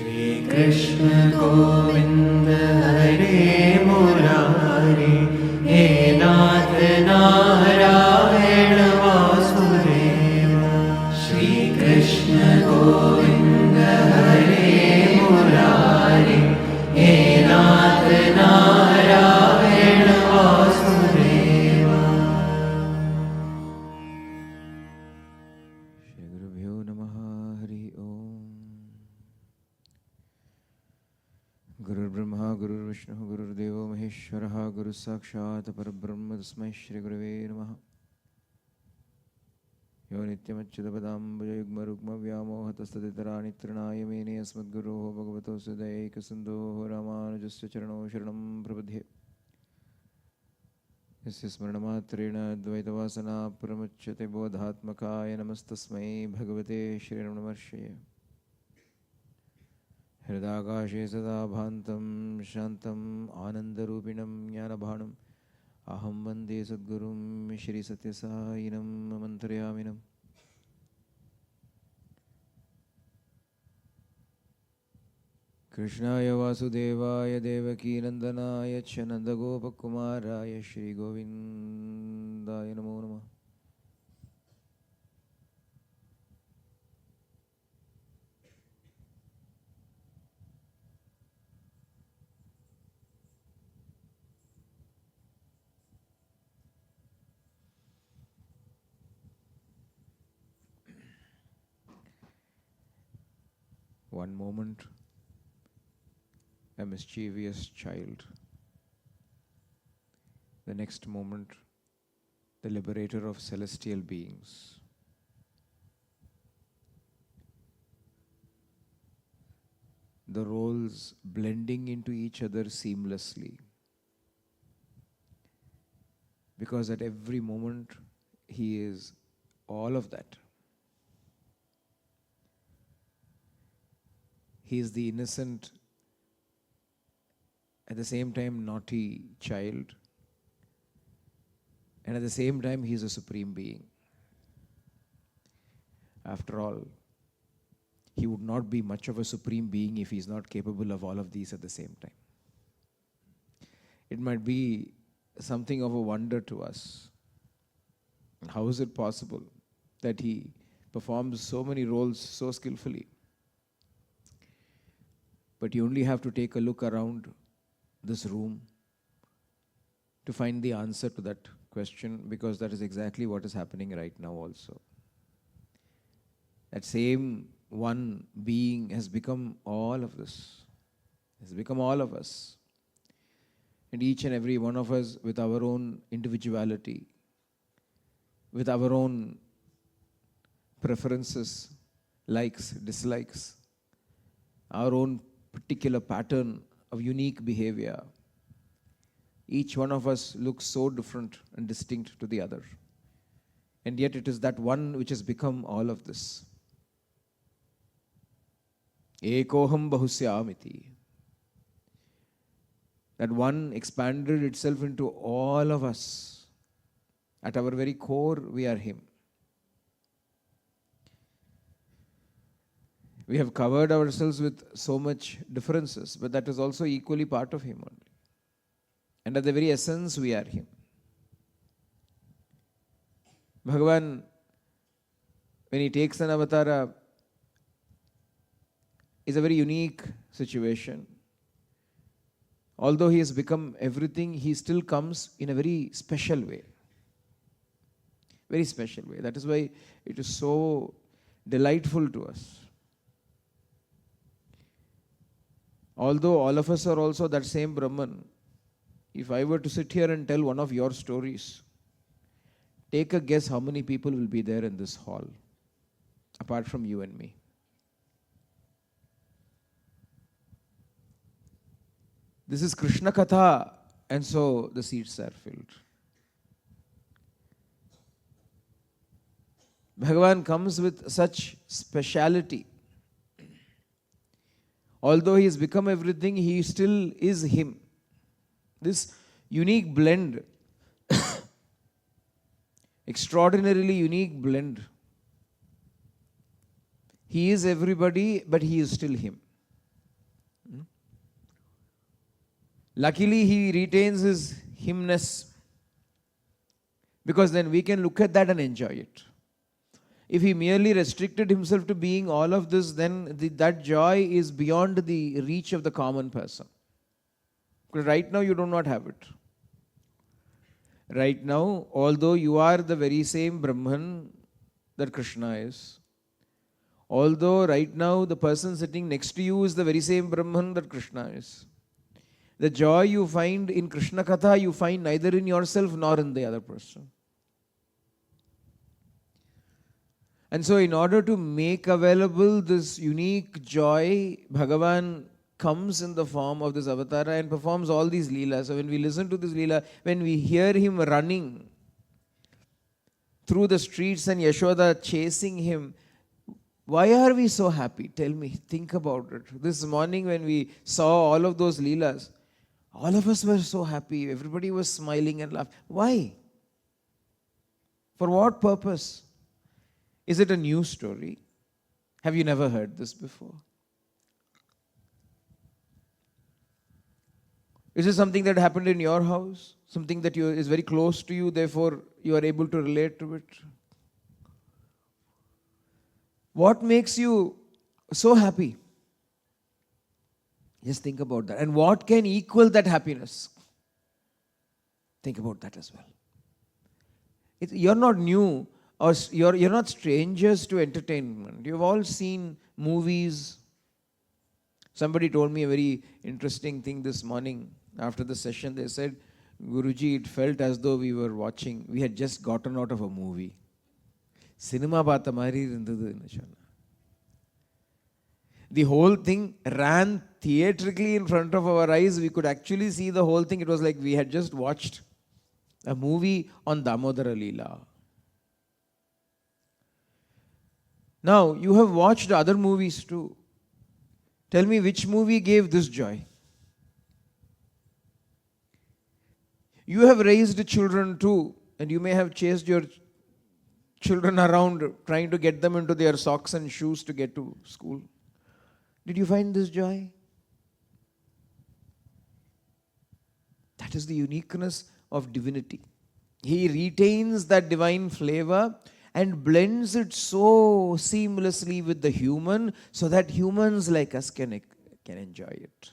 Sri Krishna Govinda Hare Murari He Nath Narayana Vasudeva Sri Krishna Govinda Hare Murari He Nath Narayana Vasudeva. Shri Gurubhyo Namaha Hari Om. Guru Brahma Guru Vishnu Guru Deva Maheshwaraha Guru Sakshat Parabrahma Tasmai Shri Gurave Namaha. Yo Nityamachyudapadambaya Yugma Rukma Vyamohatastatitara Nitranaya Mene Asmadguruho Bhagavato Sudayeka Sindhoho Ramanujasya Charano Sharanam Prabhadhe. Yasya Smarnamatrena Advaitavasana Pramachyate Bodhatmakaya Namastasmai Bhagavate Shri Ramanumarshaya. Hridakashe sada bhantam shantam anandarupinam jnanabhanam aham vande sadgurum Shri Satyasayinam amantaryaminam. Krishnaya Vasudevaya Devaki Nandanaya Cha Nandagopakumaraya Shri Govindaya Namo Namah. One moment, a mischievous child. The next moment, the liberator of celestial beings. The roles blending into each other seamlessly. Because at every moment, he is all of that. He is the innocent, at the same time naughty child, and at the same time he is a supreme being. After all, he would not be much of a supreme being if he is not capable of all of these at the same time. It might be something of a wonder to us. How is it possible that he performs so many roles so skillfully? But you only have to take a look around this room to find the answer to that question, because that is exactly what is happening right now also. That same one being has become all of this, has become all of us. And each and every one of us with our own individuality, with our own preferences, likes, dislikes, our own particular pattern of unique behavior. Each one of us looks so different and distinct to the other. And yet it is that one which has become all of this. Ekoham bahusyamiti. That one expanded itself into all of us. At our very core, we are him. We have covered ourselves with so much differences, but that is also equally part of him only. And at the very essence, we are him. Bhagavan, when he takes an avatara, is a very unique situation. Although he has become everything, he still comes in a very special way. Very special way. That is why it is so delightful to us. Although all of us are also that same Brahman, if I were to sit here and tell one of your stories, take a guess how many people will be there in this hall, apart from you and me. This is Krishna Katha, and so the seats are filled. Bhagavan comes with such speciality. Although he has become everything, he still is him. This unique blend, extraordinarily unique blend. He is everybody, but he is still him. Luckily, he retains his himness, because then we can look at that and enjoy it. If he merely restricted himself to being all of this, then that joy is beyond the reach of the common person. Because right now you do not have it. Right now, although you are the very same Brahman that Krishna is, although right now the person sitting next to you is the very same Brahman that Krishna is, the joy you find in Krishna Katha, you find neither in yourself nor in the other person. And so, in order to make available this unique joy, Bhagavan comes in the form of this avatar and performs all these leelas. So, when we listen to this leela, when we hear him running through the streets and Yashoda chasing him, why are we so happy? Tell me, think about it. This morning, when we saw all of those leelas, all of us were so happy. Everybody was smiling and laughing. Why? For what purpose? Is it a new story? Have you never heard this before? Is it something that happened in your house? Something that is very close to you, therefore you are able to relate to it? What makes you so happy? Just think about that. And what can equal that happiness? Think about that as well. You're not new, or you're not strangers to entertainment. You've all seen movies. Somebody told me a very interesting thing this morning after the session. They said, Guruji, it felt as though we had just gotten out of a movie. Cinema paatha mari irundhudu nu sonna. The whole thing ran theatrically in front of our eyes. We could actually see the whole thing. It was like we had just watched a movie on Damodara Leela. Now, you have watched other movies too. Tell me, which movie gave this joy? You have raised children too, and you may have chased your children around trying to get them into their socks and shoes to get to school. Did you find this joy? That is the uniqueness of divinity. He retains that divine flavor and blends it so seamlessly with the human, so that humans like us can enjoy it.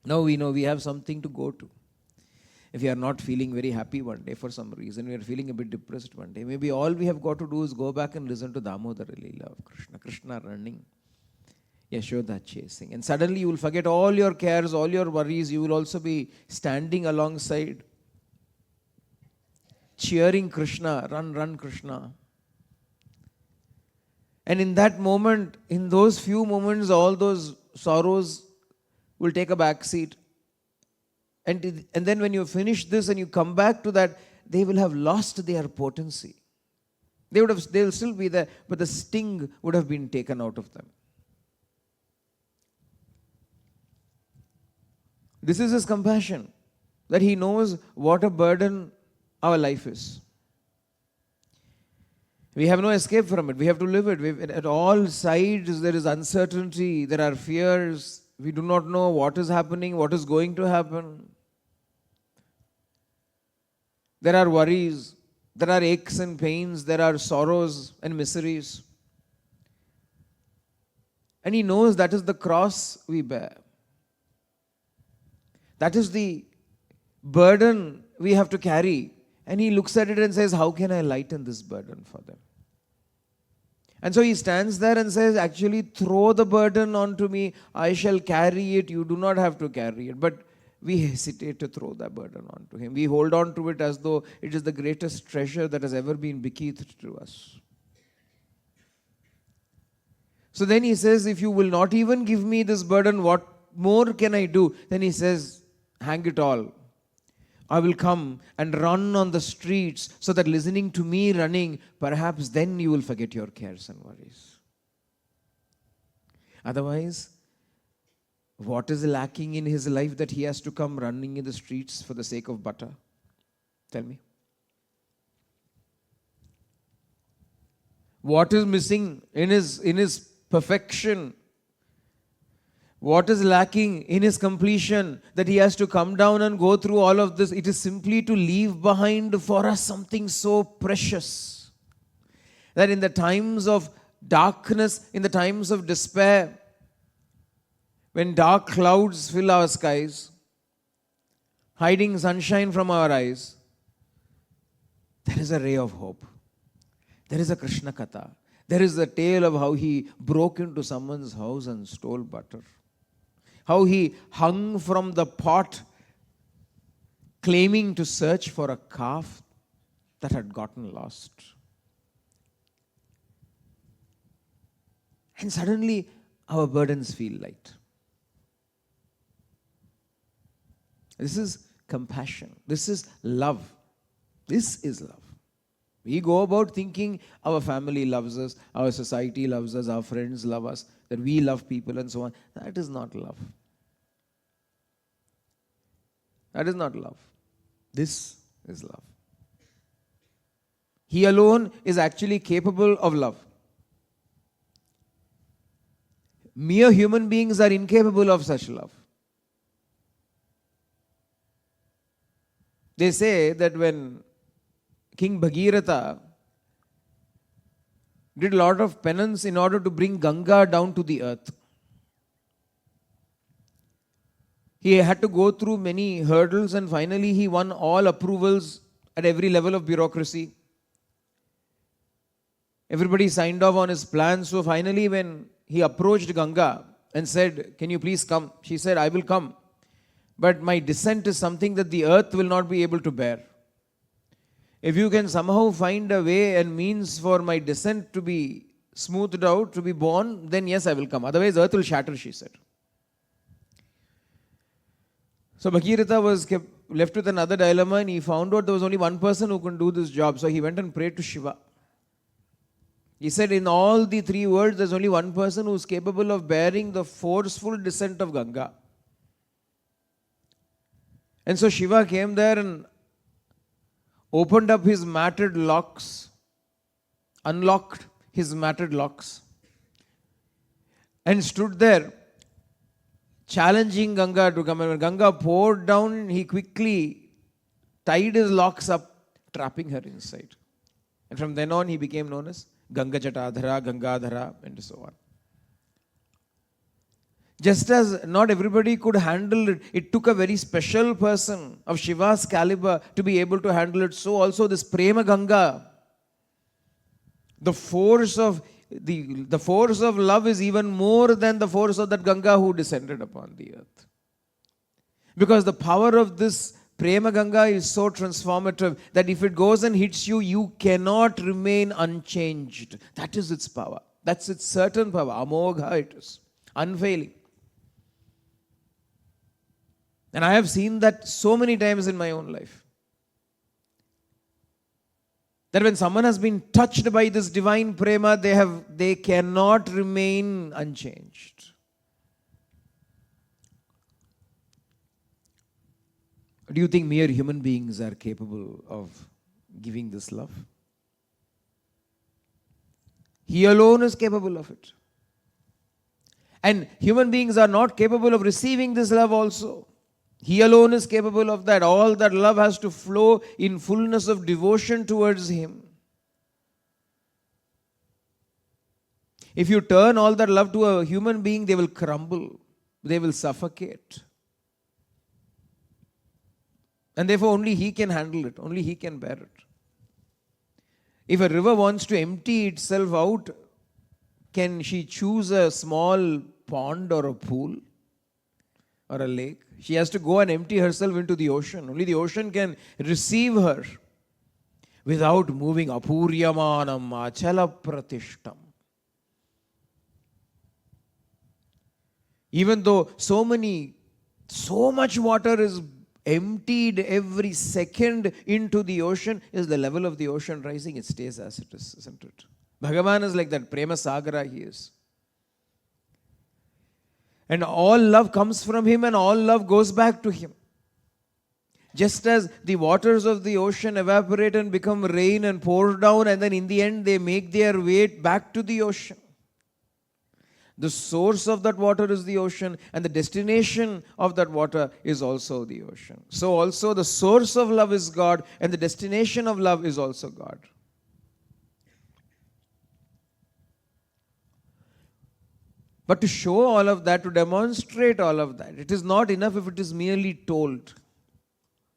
Now we know we have something to go to. If you are not feeling very happy one day for some reason, we are feeling a bit depressed one day, maybe all we have got to do is go back and listen to Damodara Leela of Krishna. Krishna running, Yashoda chasing. And suddenly you will forget all your cares, all your worries. You will also be standing alongside, cheering Krishna, run, run Krishna. And in that moment, in those few moments, all those sorrows will take a back seat. And then when you finish this and you come back to that, they will have lost their potency. They'll still be there, but the sting would have been taken out of them. This is His compassion, that He knows what a burden our life is. We have no escape from it. We have to live it. At all sides there is uncertainty, there are fears. We do not know what is happening, what is going to happen. There are worries, there are aches and pains, there are sorrows and miseries. And He knows that is the cross we bear. That is the burden we have to carry. And He looks at it and says, how can I lighten this burden for them? And so He stands there and says, actually throw the burden onto me. I shall carry it. You do not have to carry it. But we hesitate to throw that burden onto Him. We hold on to it as though it is the greatest treasure that has ever been bequeathed to us. So then He says, if you will not even give me this burden, what more can I do? Then He says, hang it all. I will come and run on the streets, so that listening to me running, perhaps then you will forget your cares and worries. Otherwise, what is lacking in his life that he has to come running in the streets for the sake of butter? Tell me. What is missing in his perfection? What is lacking in his completion that he has to come down and go through all of this? It is simply to leave behind for us something so precious that in the times of darkness, in the times of despair, when dark clouds fill our skies, hiding sunshine from our eyes, there is a ray of hope. There is a Krishna Katha. There is a tale of how he broke into someone's house and stole butter. How he hung from the pot claiming to search for a calf that had gotten lost. And suddenly our burdens feel light. This is compassion. This is love. This is love. We go about thinking our family loves us, our society loves us, our friends love us, that we love people and so on. That is not love. That is not love. This is love. He alone is actually capable of love. Mere human beings are incapable of such love. They say that when King Bhagiratha did a lot of penance in order to bring Ganga down to the earth, he had to go through many hurdles and finally he won all approvals at every level of bureaucracy. Everybody signed off on his plans. So finally when he approached Ganga and said, "Can you please come?" She said, "I will come. But my descent is something that the earth will not be able to bear. If you can somehow find a way and means for my descent to be smoothed out, to be born, then yes, I will come. Otherwise, earth will shatter," she said. So Bhagiratha was left with another dilemma and he found out there was only one person who could do this job. So he went and prayed to Shiva. He said, in all the three worlds, there's only one person who's capable of bearing the forceful descent of Ganga. And so Shiva came there and opened up his matted locks, unlocked his matted locks, and stood there challenging Ganga to come. And when Ganga poured down, he quickly tied his locks up, trapping her inside. And from then on, he became known as Ganga Jatadhara, Gangadhara, and so on. Just as not everybody could handle it, it took a very special person of Shiva's caliber to be able to handle it. So also this Prema Ganga, the force of love is even more than the force of that Ganga who descended upon the earth. Because the power of this Prema Ganga is so transformative that if it goes and hits you, you cannot remain unchanged. That is its power. That's its certain power. Amogha it is. Unfailing. And I have seen that so many times in my own life. That when someone has been touched by this divine prema, they cannot remain unchanged. Do you think mere human beings are capable of giving this love? He alone is capable of it. And human beings are not capable of receiving this love also. He alone is capable of that. All that love has to flow in fullness of devotion towards Him. If you turn all that love to a human being, they will crumble. They will suffocate. And therefore only He can handle it. Only He can bear it. If a river wants to empty itself out, can she choose a small pond or a pool or a lake? She has to go and empty herself into the ocean. Only the ocean can receive her without moving. Apuryamanam achala pratishtam. Even though so much water is emptied every second into the ocean, is the level of the ocean rising? It stays as it is, isn't it? Bhagavan is like that. Prema Sagara He is. And all love comes from Him and all love goes back to Him. Just as the waters of the ocean evaporate and become rain and pour down, and then in the end they make their way back to the ocean. The source of that water is the ocean, and the destination of that water is also the ocean. So also the source of love is God, and the destination of love is also God. But to show all of that, to demonstrate all of that, it is not enough if it is merely told.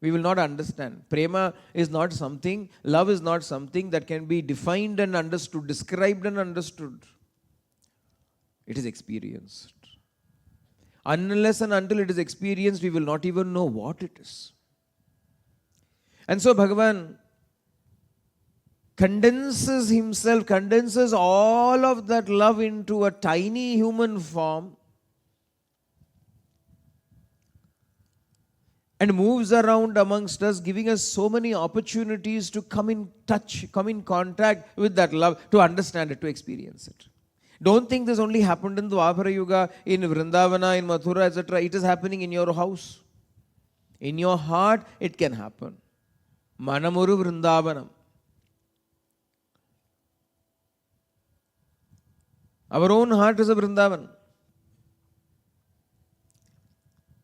We will not understand. Prema is not something, love is not something that can be defined and understood, described and understood. It is experienced. Unless and until it is experienced, we will not even know what it is. And so Bhagavan condenses himself, condenses all of that love into a tiny human form and moves around amongst us, giving us so many opportunities to come in touch, come in contact with that love, to understand it, to experience it. Don't think this only happened in Dwapara Yuga, in Vrindavana, in Mathura, etc. It is happening in your house. In your heart, it can happen. Manamuru Vrindavanam. Our own heart is a Vrindavan.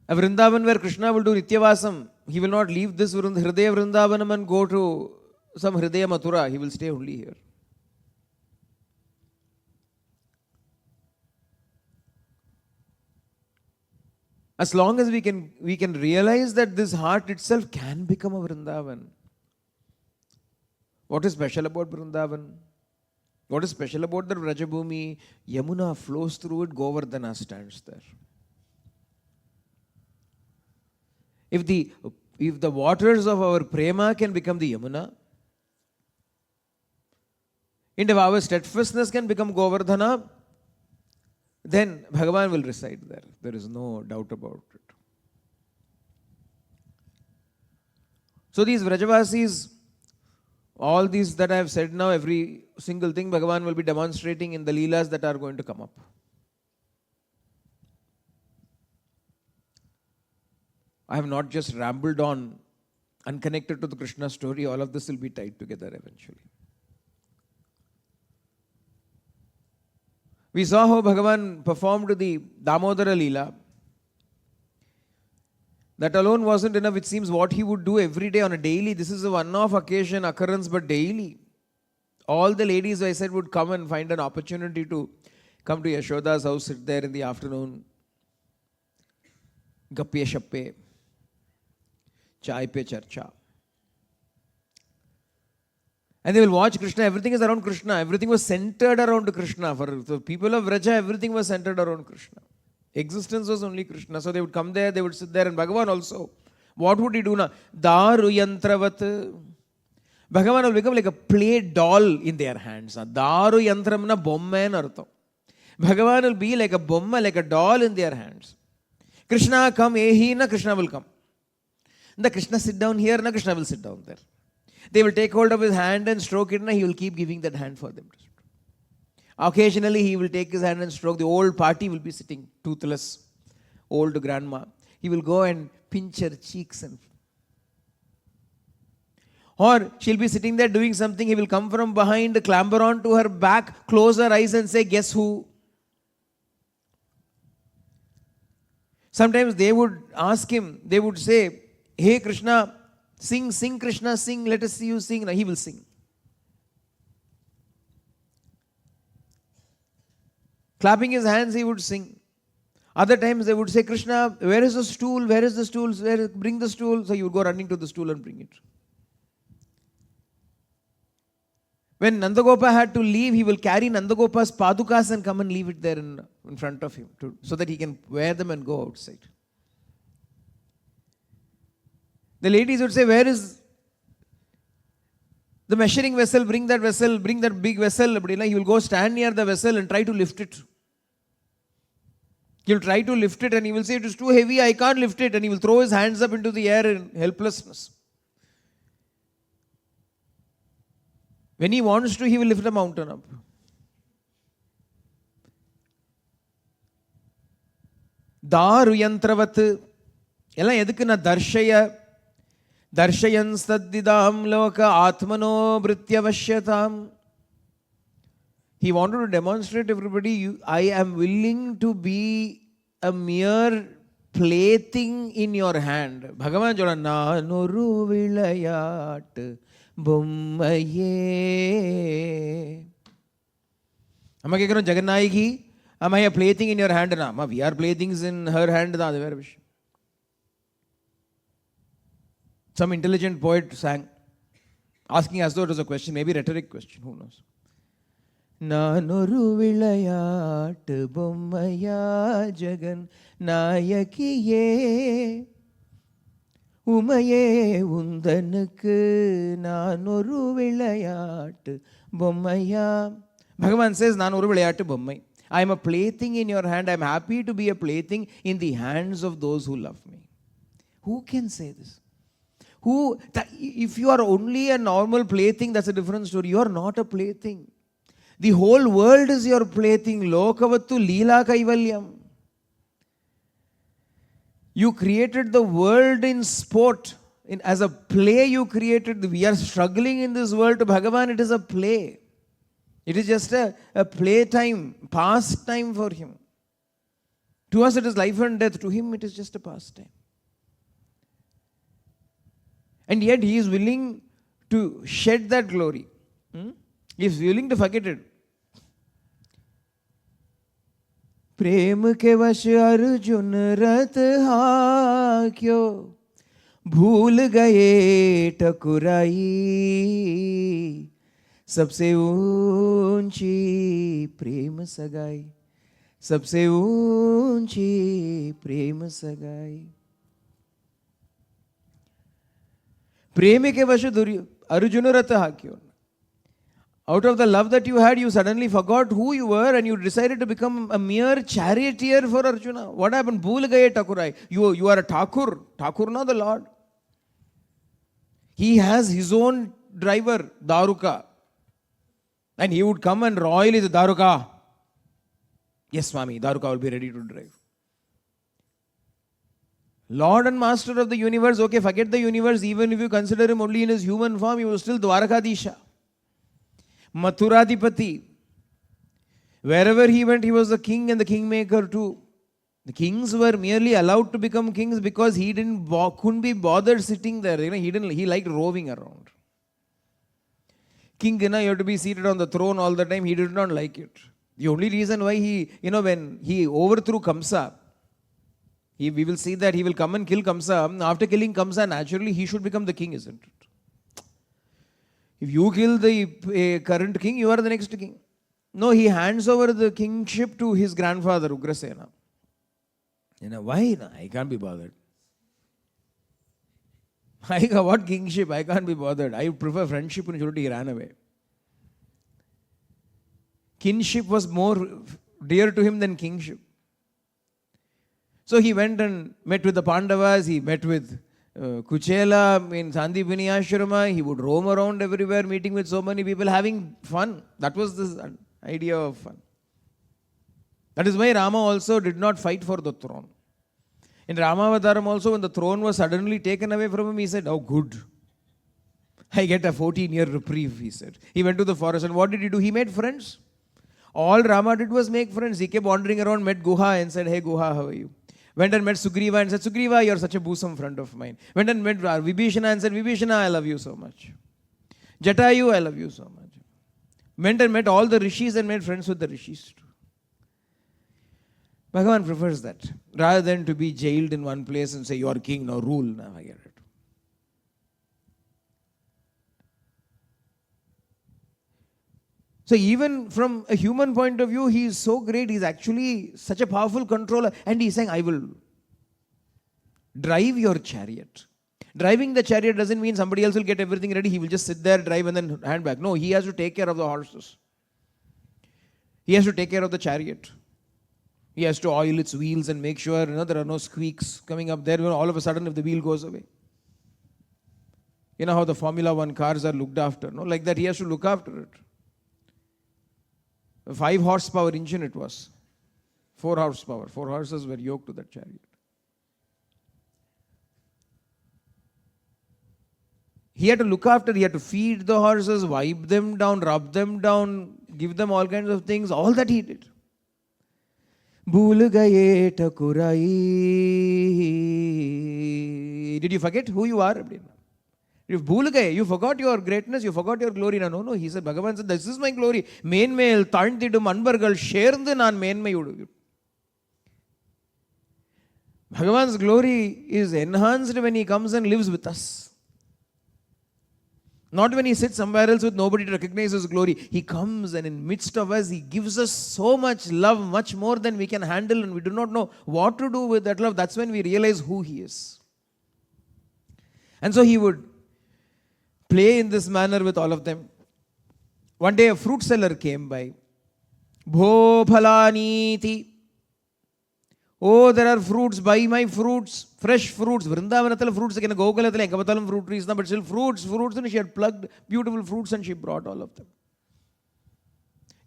A Vrindavan where Krishna will do Nityavasam. He will not leave this Hridaya Vrindavanam and go to some Hridaya Mathura. He will stay only here. As long as we can realize that this heart itself can become a Vrindavan. What is special about Vrindavan? What is special about the Vrajabhumi? Yamuna flows through it, Govardhana stands there. If the waters of our prema can become the Yamuna, and if our steadfastness can become Govardhana, then Bhagavan will reside there. There is no doubt about it. So these Vrajavasis, all these that I have said now, every single thing Bhagavan will be demonstrating in the leelas that are going to come up. I have not just rambled on unconnected to the Krishna story. All of this will be tied together eventually. We saw how Bhagavan performed the Damodara Leela. That alone wasn't enough. It seems what he would do every day on a daily. This is a one-off occasion, occurrence, but daily. All the ladies, I said, would come and find an opportunity to come to Yashoda's house, sit there in the afternoon. Gappe shappe. Chai pe charcha. And they will watch Krishna. Everything is around Krishna. Everything was centered around Krishna. For the people of Vraja, everything was centered around Krishna. Existence was only Krishna. So they would come there, they would sit there. And Bhagavan also. What would he do now? Daru yantravat. Bhagavan will become like a play doll in their hands. Daru yantramna bomma and artham. Bhagavan will be like a bomma, like a doll in their hands. Krishna come, ehi na Krishna will come. The Krishna sit down here, na Krishna will sit down there. They will take hold of his hand and stroke it, and he will keep giving that hand for them. Occasionally, he will take his hand and stroke. The old party will be sitting, toothless, old grandma. He will go and pinch her cheeks. Or she'll be sitting there doing something. He will come from behind, clamber onto her back, close her eyes and say, guess who? Sometimes they would ask him, they would say, hey Krishna, sing, sing Krishna, sing, let us see you sing. Now he will sing. Clapping his hands, he would sing. Other times they would say, Krishna, where is the stool? Where is the stool? Bring the stool. So you would go running to the stool and bring it. When Nandagopa had to leave, he will carry Nandagopa's padukas and come and leave it there in front of him so that he can wear them and go outside. The ladies would say, where is the measuring vessel? Bring that vessel, bring that big vessel. He will go stand near the vessel and try to lift it. He will try to lift it and he will say, it is too heavy, I can't lift it. And he will throw his hands up into the air in helplessness. When he wants to, he will lift a mountain up. Daru yantravat. Ella edukuna darshaya. Darshayan saddidam loka atmano vrityavashyatam. He wanted to demonstrate to everybody, I am willing to be a mere plaything in your hand. Bhagavan sola naanoru vilayattu bommaye. Amma kekkurom Jagannayiki, am I a plaything in your hand? Na, we are playthings in her hand. Da, adu vera vishayam. Some intelligent poet sang, asking as though it was a question, maybe rhetoric question, who knows. நானொரு விளையாட்டு பொம்மையா ஜெகன் நாயகியே உமையே உந்தனுக்கு நானொரு விளையாட்டு பொம்மையா. Bhagavan says, நான் ஒரு விளையாட்டு பொம்மை. I am a plaything in your hand. I am happy to be a plaything in the hands of those who love me. Who can say this? If you are only a normal plaything, that's a different story. You are not a plaything. The whole world is your plaything. Lokavattu leela kaivalyam. You created the world in sport. As a play you created. We are struggling in this world. To Bhagavan it is a play. It is just a playtime, pastime for him. To us it is life and death. To him it is just a pastime. And yet he is willing to shed that glory. He is willing to forget it. प्रेम के वश अर्जुन रथ हाक्यो भूल गए ठकुराई सबसे ऊंची प्रेम सगाई सबसे ऊंची प्रेम सगाई. प्रेम के वश अर्जुन रथ हाक्यो. Out of the love that you had, you suddenly forgot who you were and you decided to become a mere charioteer for Arjuna. What happened? Bhool gaye Thakurai. You are a Thakur. Thakur, not the Lord. He has his own driver, Daruka. And he would come and royally the Daruka. Yes, Swami, Daruka will be ready to drive. Lord and Master of the universe. Okay, forget the universe. Even if you consider him only in his human form, he was still Dwarakadisha. Mathuradipati. Wherever he went, he was the king and the kingmaker too. The kings were merely allowed to become kings because he couldn't be bothered sitting there. He liked roving around. King, you have to be seated on the throne all the time. He did not like it. The only reason why when he overthrew Kamsa, we will see that he will come and kill Kamsa. After killing Kamsa, naturally he should become the king, isn't it? If you kill the current king, you are the next king. No, he hands over the kingship to his grandfather, Ugrasena. Why? I can't be bothered. What kingship? I can't be bothered. I prefer friendship and purity. He ran away. Kinship was more dear to him than kingship. So he went and met with the Pandavas. He met with Kuchela in Sandipini Ashrama. He would roam around everywhere, meeting with so many people, having fun. That was the idea of fun. That is why Rama also did not fight for the throne. In Ramavataram also, when the throne was suddenly taken away from him, he said, oh good, I get a 14-year reprieve, he said. He went to the forest, and what did he do? He made friends. All Rama did was make friends. He kept wandering around, met Guha and said, hey Guha, how are you? Went and met Sugriva and said, Sugriva, you're such a bosom friend of mine. Went and met Vibhishana and said, Vibhishana, I love you so much. Jatayu, I love you so much. Went and met all the rishis and made friends with the rishis too. Bhagavan prefers that. Rather than to be jailed in one place and say, you are king, now rule. Now I get it. So even from a human point of view, he is so great. He is actually such a powerful controller. And he is saying, I will drive your chariot. Driving the chariot doesn't mean somebody else will get everything ready. He will just sit there, drive and then hand back. No, he has to take care of the horses. He has to take care of the chariot. He has to oil its wheels and make sure there are no squeaks coming up there. All of a sudden, if the wheel goes away. You know how the Formula One cars are looked after. No, like that he has to look after it. A 5 horsepower engine it was. 4 horsepower. 4 horses were yoked to that chariot. He had to look after, he had to feed the horses, wipe them down, rub them down, give them all kinds of things. All that he did. Bhool gaye Takurai. Did you forget who you are? If bhool gaye, you forgot your greatness, you forgot your glory. No. He said, Bhagavan said, this is my glory. Mainmail, Tandidum, Anbargal, Sherந்து nan mainmayudu. Bhagavan's glory is enhanced when he comes and lives with us. Not when he sits somewhere else with nobody to recognize his glory. He comes and in midst of us, he gives us so much love, much more than we can handle, and we do not know what to do with that love. That's when we realize who he is. And so he would play in this manner with all of them. One day a fruit seller came by. Bho phalaniti. Oh, there are fruits, buy my fruits, fresh fruits. Vrindavanathal fruits, again, Gokulathal, Enkavatalam fruit trees, but still fruits. And she had plucked beautiful fruits and she brought all of them.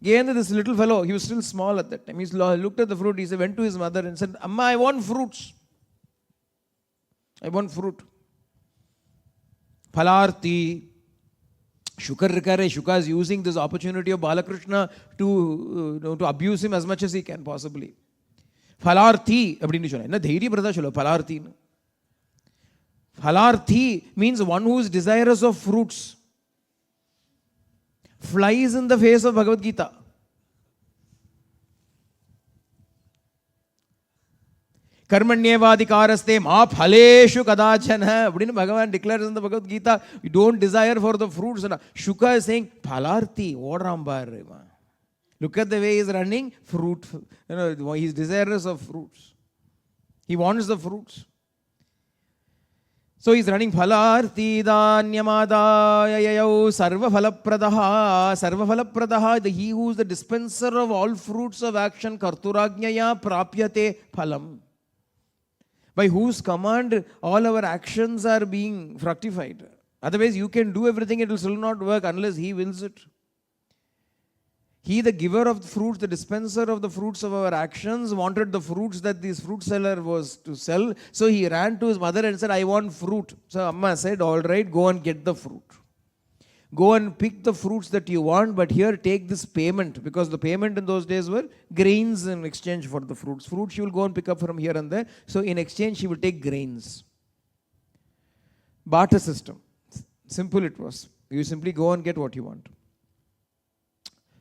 Again, this little fellow, he was still small at that time. He looked at the fruit, he went to his mother and said, Amma, I want fruits. I want fruit. Phalarti. Shuka is using this opportunity of Balakrishna to abuse him as much as he can possibly. Phalarthi அப்படின்னு சொன்னேன். என்ன தைரியப்படுறதா சொல்ல phalarthiன்னு. Phalarthi means one who is desirous of fruits. Flies in the face of Bhagavad Gita. Karmanyevadikaraste ma phaleshu kadachana அப்படின்னு Bhagavan declares in the Bhagavad Gita. You don't desire for the fruits. Shuka is saying phalarthi ஓடுறாம்பார். Look at the way he is running, fruit. He is desirous of fruits. He wants the fruits. So he is running. Phalarti dhanyamadayayau sarva phalapradaha. Sarva phalapradaha, he who is the dispenser of all fruits of action, karturajnaya prapyate phalam. By whose command all our actions are being fructified. Otherwise you can do everything, it will still not work unless he wills it. He, the giver of the fruits, the dispenser of the fruits of our actions, wanted the fruits that this fruit seller was to sell. So he ran to his mother and said, I want fruit. So Amma said, all right, go and get the fruit. Go and pick the fruits that you want, but here take this payment. Because the payment in those days were grains in exchange for the fruits. Fruits she will go and pick up from here and there. So in exchange she will take grains. Barter system. Simple it was. You simply go and get what you want.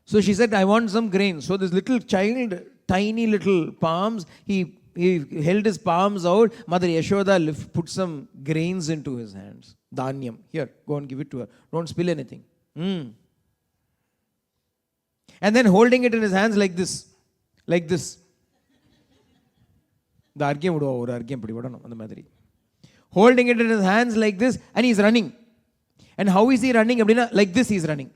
So she said, I want some grains. So this little child, tiny little palms, he held his palms out. Mother Yashoda put some grains into his hands. Dhanyam. Here, go and give it to her. Don't spill anything. And then holding it in his hands like this. Like this. Holding it in his hands like this, and he's running. And how is he running? Like this he's running.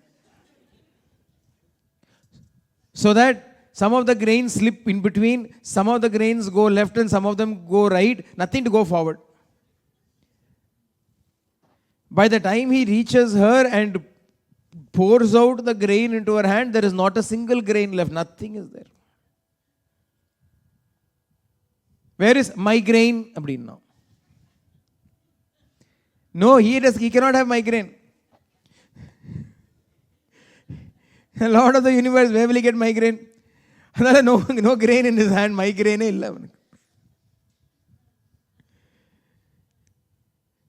So that some of the grains slip in between, some of the grains go left and some of them go right, nothing to go forward. By the time he reaches her and pours out the grain into her hand, there is not a single grain left, nothing is there. Where is my grain? No, he cannot have my grain. Lord of the universe, where will he get migraine? No grain in his hand, migraine illa.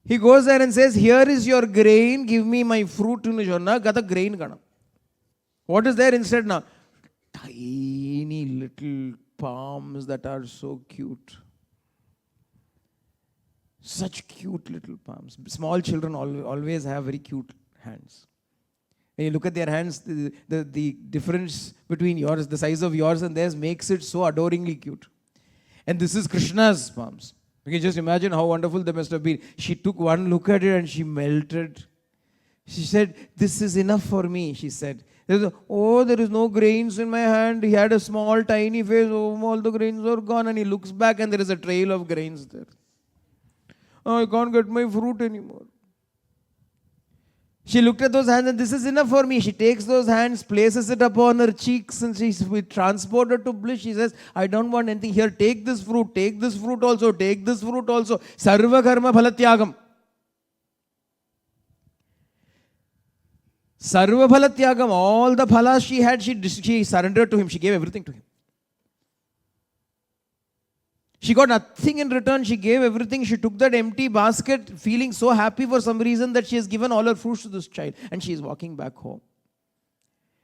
He goes there and says, here is your grain, give me my fruit. Gata grain kana. What is there instead now? Tiny little palms that are so cute. Such cute little palms. Small children always have very cute hands. When you look at their hands, the difference between yours, the size of yours and theirs makes it so adoringly cute. And this is Krishna's palms. You can just imagine how wonderful they must have been. She took one look at it and she melted. She said, this is enough for me, she said. There is no grains in my hand. He had a small, tiny face. All the grains are gone. And he looks back and there is a trail of grains there. I can't get my fruit anymore. She looked at those hands and this is enough for me. She takes those hands, places it upon her cheeks and she's transported to bliss. She says, I don't want anything here. Take this fruit also, take this fruit also. Sarva karma phalatyagam. Sarva phala tyagam, all the phalas she had, she surrendered to him. She gave everything to him. She got nothing in return. She gave everything. She took that empty basket, feeling so happy for some reason that she has given all her fruits to this child. And she is walking back home.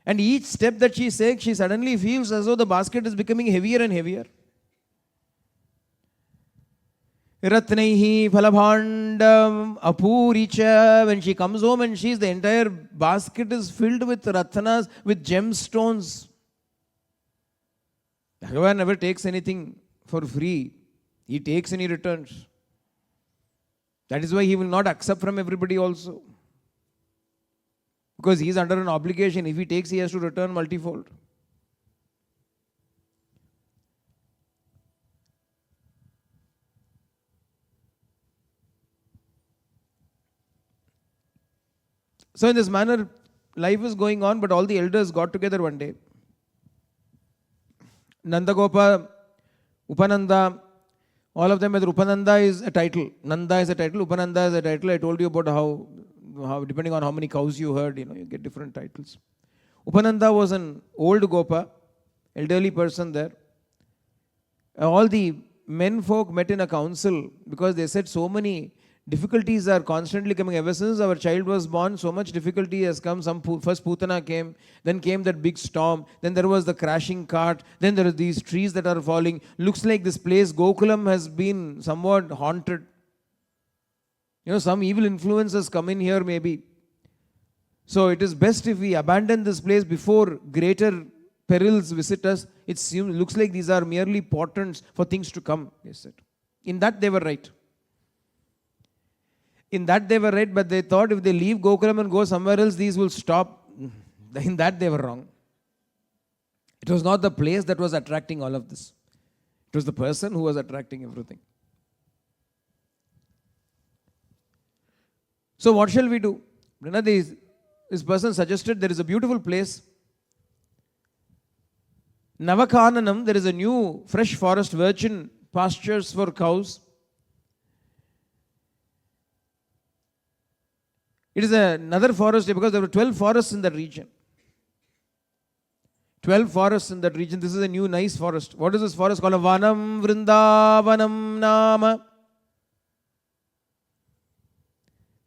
And each step that she takes, she suddenly feels as though the basket is becoming heavier and heavier. Ratnaihi phalabhandam apuricha. When she comes home and sees the entire basket is filled with ratnas, with gemstones. Bhagavan never takes anything for free. He takes any returns. That is why he will not accept from everybody also. Because he is under an obligation. If he takes, he has to return multifold. So in this manner, life is going on, but all the elders got together one day. Nandagopa, Upananda, all of them, whether Upananda is a title, Nanda is a title, Upananda is a title. I told you about how depending on how many cows you herd, you get different titles. Upananda was an old Gopa, elderly person there. All the men folk met in a council because they said so many difficulties are constantly coming. Ever since our child was born, so much difficulty has come. First Putana came, then came that big storm, then there was the crashing cart, then there are these trees that are falling. Looks like this place, Gokulam, has been somewhat haunted. Some evil influences come in here maybe. So it is best if we abandon this place before greater perils visit us. Looks like these are merely portents for things to come, they said. In that they were right. But they thought if they leave Gokulam and go somewhere else, these will stop. In that they were wrong. It was not the place that was attracting all of this. It was the person who was attracting everything. So what shall we do? This person suggested there is a beautiful place. Navakananam, there is a new fresh forest, virgin pastures for cows. It is another forest because there were 12 forests in that region. 12 forests in that region. This is a new nice forest. What is this forest called? Vanam Vrindavanam Nama.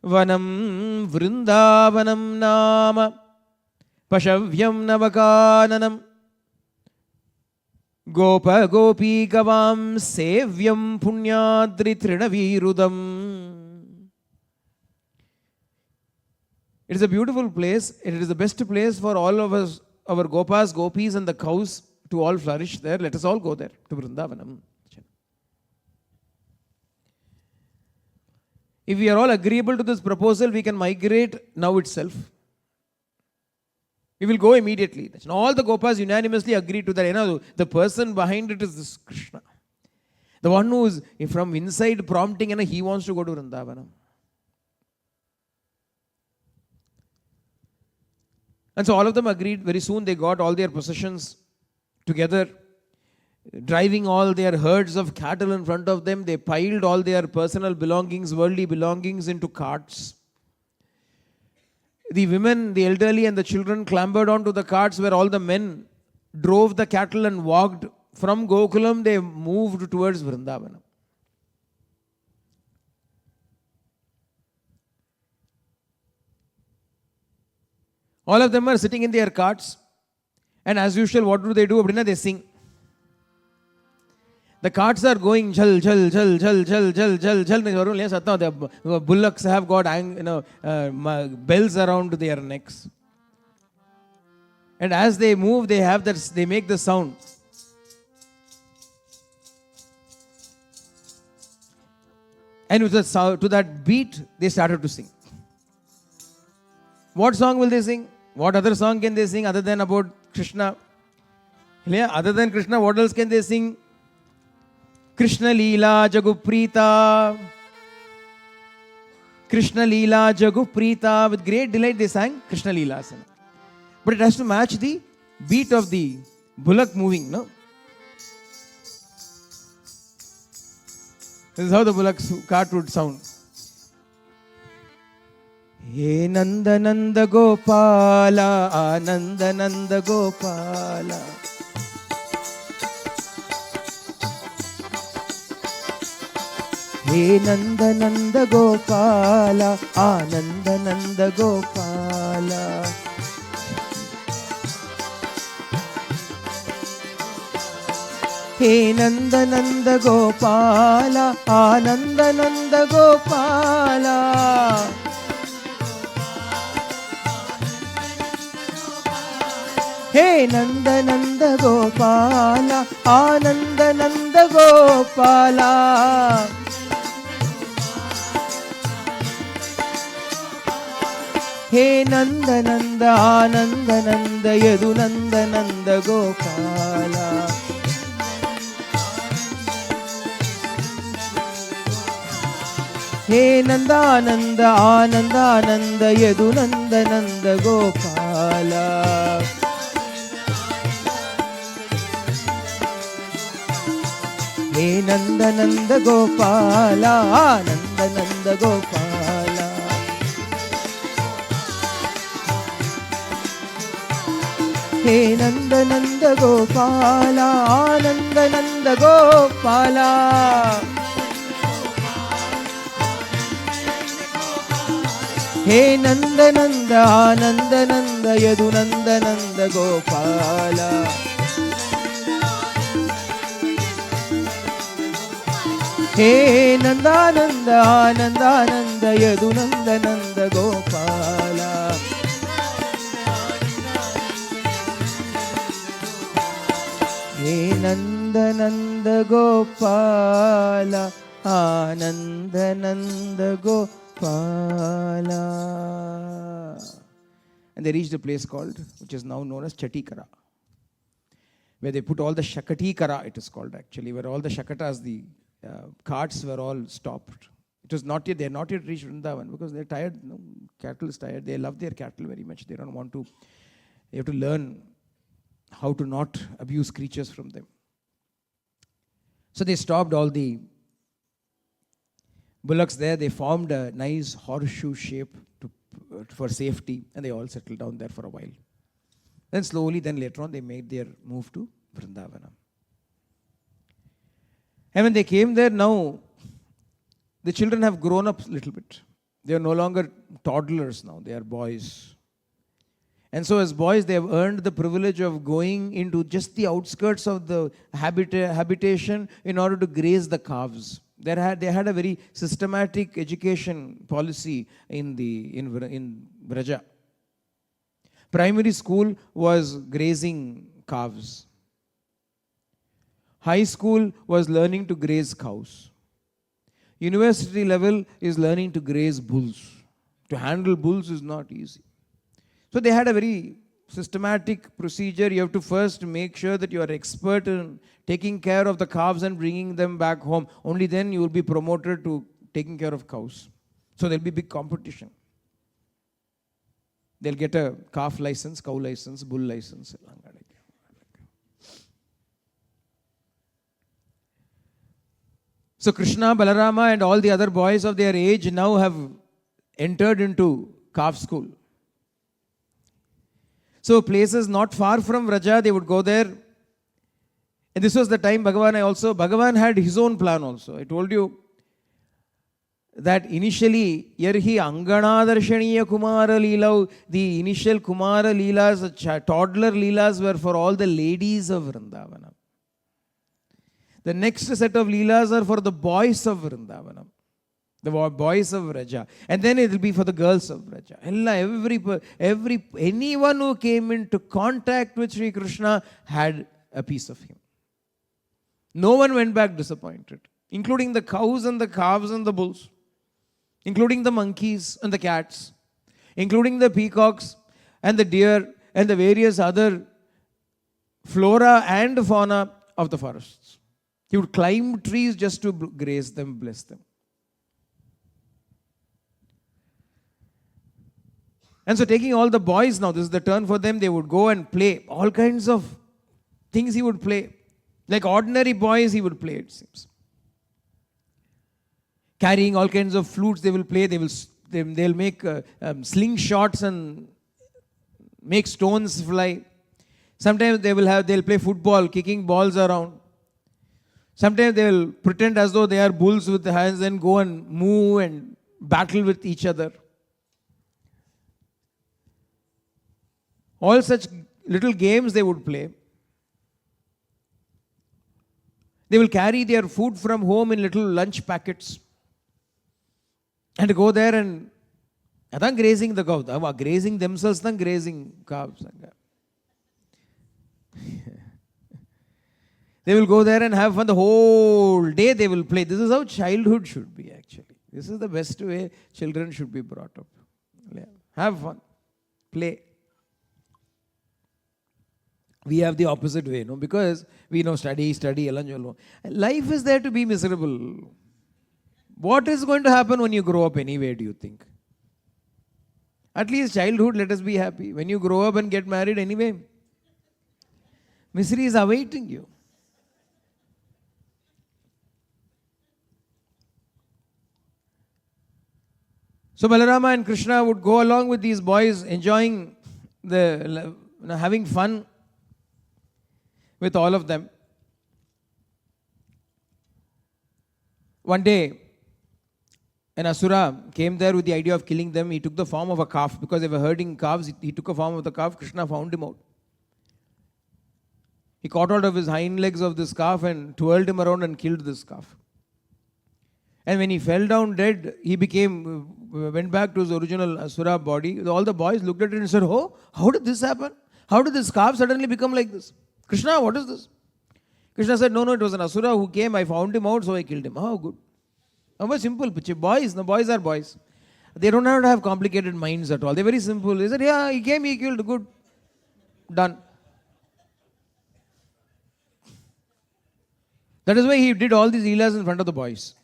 Vanam Vrindavanam Nama Pashavyam Navakananam Gopa Gopi Gavam Sevyam Punyadri Trinavirudam. It is a beautiful place. It is the best place for all of us, our Gopas, Gopis and the cows to all flourish there. Let us all go there to Vrindavanam. If we are all agreeable to this proposal, we can migrate now itself. We will go immediately. All the Gopas unanimously agree to that. The person behind it is this Krishna. The one who is from inside prompting, he wants to go to Vrindavanam. And so all of them agreed. Very soon they got all their possessions together, driving all their herds of cattle in front of them. They piled all their personal belongings, worldly belongings into carts. The women, the elderly and the children clambered onto the carts where all the men drove the cattle and walked from Gokulam. They moved towards Vrindavanam. All of them are sitting in their carts. And as usual, what do? They sing. The carts are going jal, jal, jal, jal, jal, jal, jal, jal. The bullocks have got bells around their necks. And as they move, they make the sound. And to that beat, they started to sing. What song will they sing? What other song can they sing other than about Krishna? Other than Krishna, what else can they sing? Krishna leela jaguprita. Krishna leela jaguprita. With great delight they sang Krishna leelas. But it has to match the beat of the bullock moving, no? This is how the bullock's cart would sound. Hey Nand Nand Gopal Anand Nand Gopal hey Nand Nand Gopal Anand Nand Gopal hey Nand Nand Gopal Anand Nand Gopal hey Nand Nand Gopal Anand Nand Gopal hey Nand Nand Anand Nand Yadu Nand Nand Gopal hey नंदानंद Anand Anand Yadu Nand Nand Gopal hey Nand Nand Gopal Anand Nand Gopal hey Nand Nand Gopal Anand Nand Gopal hey Nand Nand Anand Nand Yadu Nand Nand Gopal hey नंदानंद Anand Anand Yadu Nand Nand Gopal hey Nand Nand Gopal Anand Nand Gopal. And they reached a place called, which is now known as Chatikara, where they put all the Shakatikara, it is called actually, where all the Shakatas, the carts were all stopped. It was not yet, they had not yet reached Vrindavan because they're tired. No, cattle is tired. They love their cattle very much. They don't want to, they have to learn how to not abuse creatures from them. So they stopped all the bullocks there. They formed a nice horseshoe shape for safety, and they all settled down there for a while. Then slowly, then later on, they made their move to Vrindavana. And when they came there, now the children have grown up a little bit. They are no longer toddlers now, they are boys. And so as boys, they have earned the privilege of going into just the outskirts of the habitation in order to graze the calves. They had a very systematic education policy in Braja. Primary school was grazing calves. High school was learning to graze cows. University level is learning to graze bulls. To handle bulls is not easy. So they had a very systematic procedure. You have to first make sure that you are expert in taking care of the calves and bringing them back home. Only then you will be promoted to taking care of cows. So there will be big competition. They'll get a calf license, cow license, bull license. So Krishna, Balarama and all the other boys of their age now have entered into calf school. So places not far from Vraja, they would go there. And this was the time Bhagavan had his own plan also. I told you that initially, Yarhi Anganadarshaniya Kumara Leela, the initial Kumara Leelas, toddler Leelas were for all the ladies of Vrindavana. The next set of Leelas are for the boys of Vrindavana. The boys of Vraja. And then it will be for the girls of Vraja. Anyone who came into contact with Sri Krishna had a piece of him. No one went back disappointed, including the cows and the calves and the bulls, including the monkeys and the cats, including the peacocks and the deer and the various other flora and fauna of the forests. He would climb trees just to graze them, bless them. And so taking all the boys now, this is the turn for them, they would go and play. All kinds of things he would play. Like ordinary boys, he would play, it seems. Carrying all kinds of flutes, they will play. they'll make slingshots and make stones fly. Sometimes they'll play football, kicking balls around. Sometimes they will pretend as though they are bulls with the hands and go and move and battle with each other. All such little games they would play. They will carry their food from home in little lunch packets and go there and adhan grazing the cow. Grazing themselves, then grazing calves. They will go there and have fun the whole day. They will play. This is how childhood should be, actually. This is the best way children should be brought up. Have fun. Play. We have the opposite way, no? Because we know study. Life is there to be miserable. What is going to happen when you grow up anyway, do you think? At least childhood, let us be happy. When you grow up and get married anyway, misery is awaiting you. So Balarama and Krishna would go along with these boys, enjoying having fun with all of them. One day, an Asura came there with the idea of killing them. He took the form of a calf because they were herding calves. He took a form of the calf. Krishna found him out. He caught hold of his hind legs of this calf and twirled him around and killed this calf. And when he fell down dead, he went back to his original Asura body. All the boys looked at it and said, "Oh, how did this happen? How did this calf suddenly become like this? Krishna, what is this?" Krishna said, no, it was an Asura who came. I found him out, so I killed him. Oh, good. Very simple. Boys, the boys are boys. They don't have to have complicated minds at all. They're very simple. They said, yeah, he came, he killed. Good. Done. That is why he did all these leelas in front of the boys.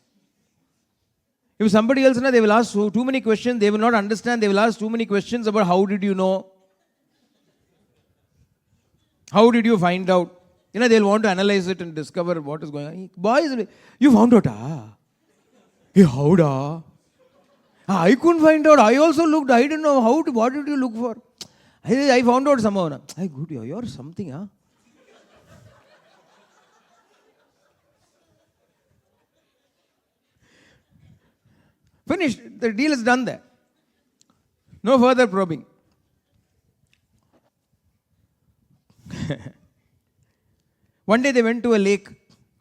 If somebody else, they will ask too many questions. They will not understand. They will ask too many questions about how did you know? How did you find out? They'll want to analyze it and discover what is going on. Boys, you found out, Hey, how da? I couldn't find out. I also looked. I didn't know. What did you look for? I found out somehow. Hey, good, you're something, Finished. The deal is done there. No further probing. One day they went to a lake.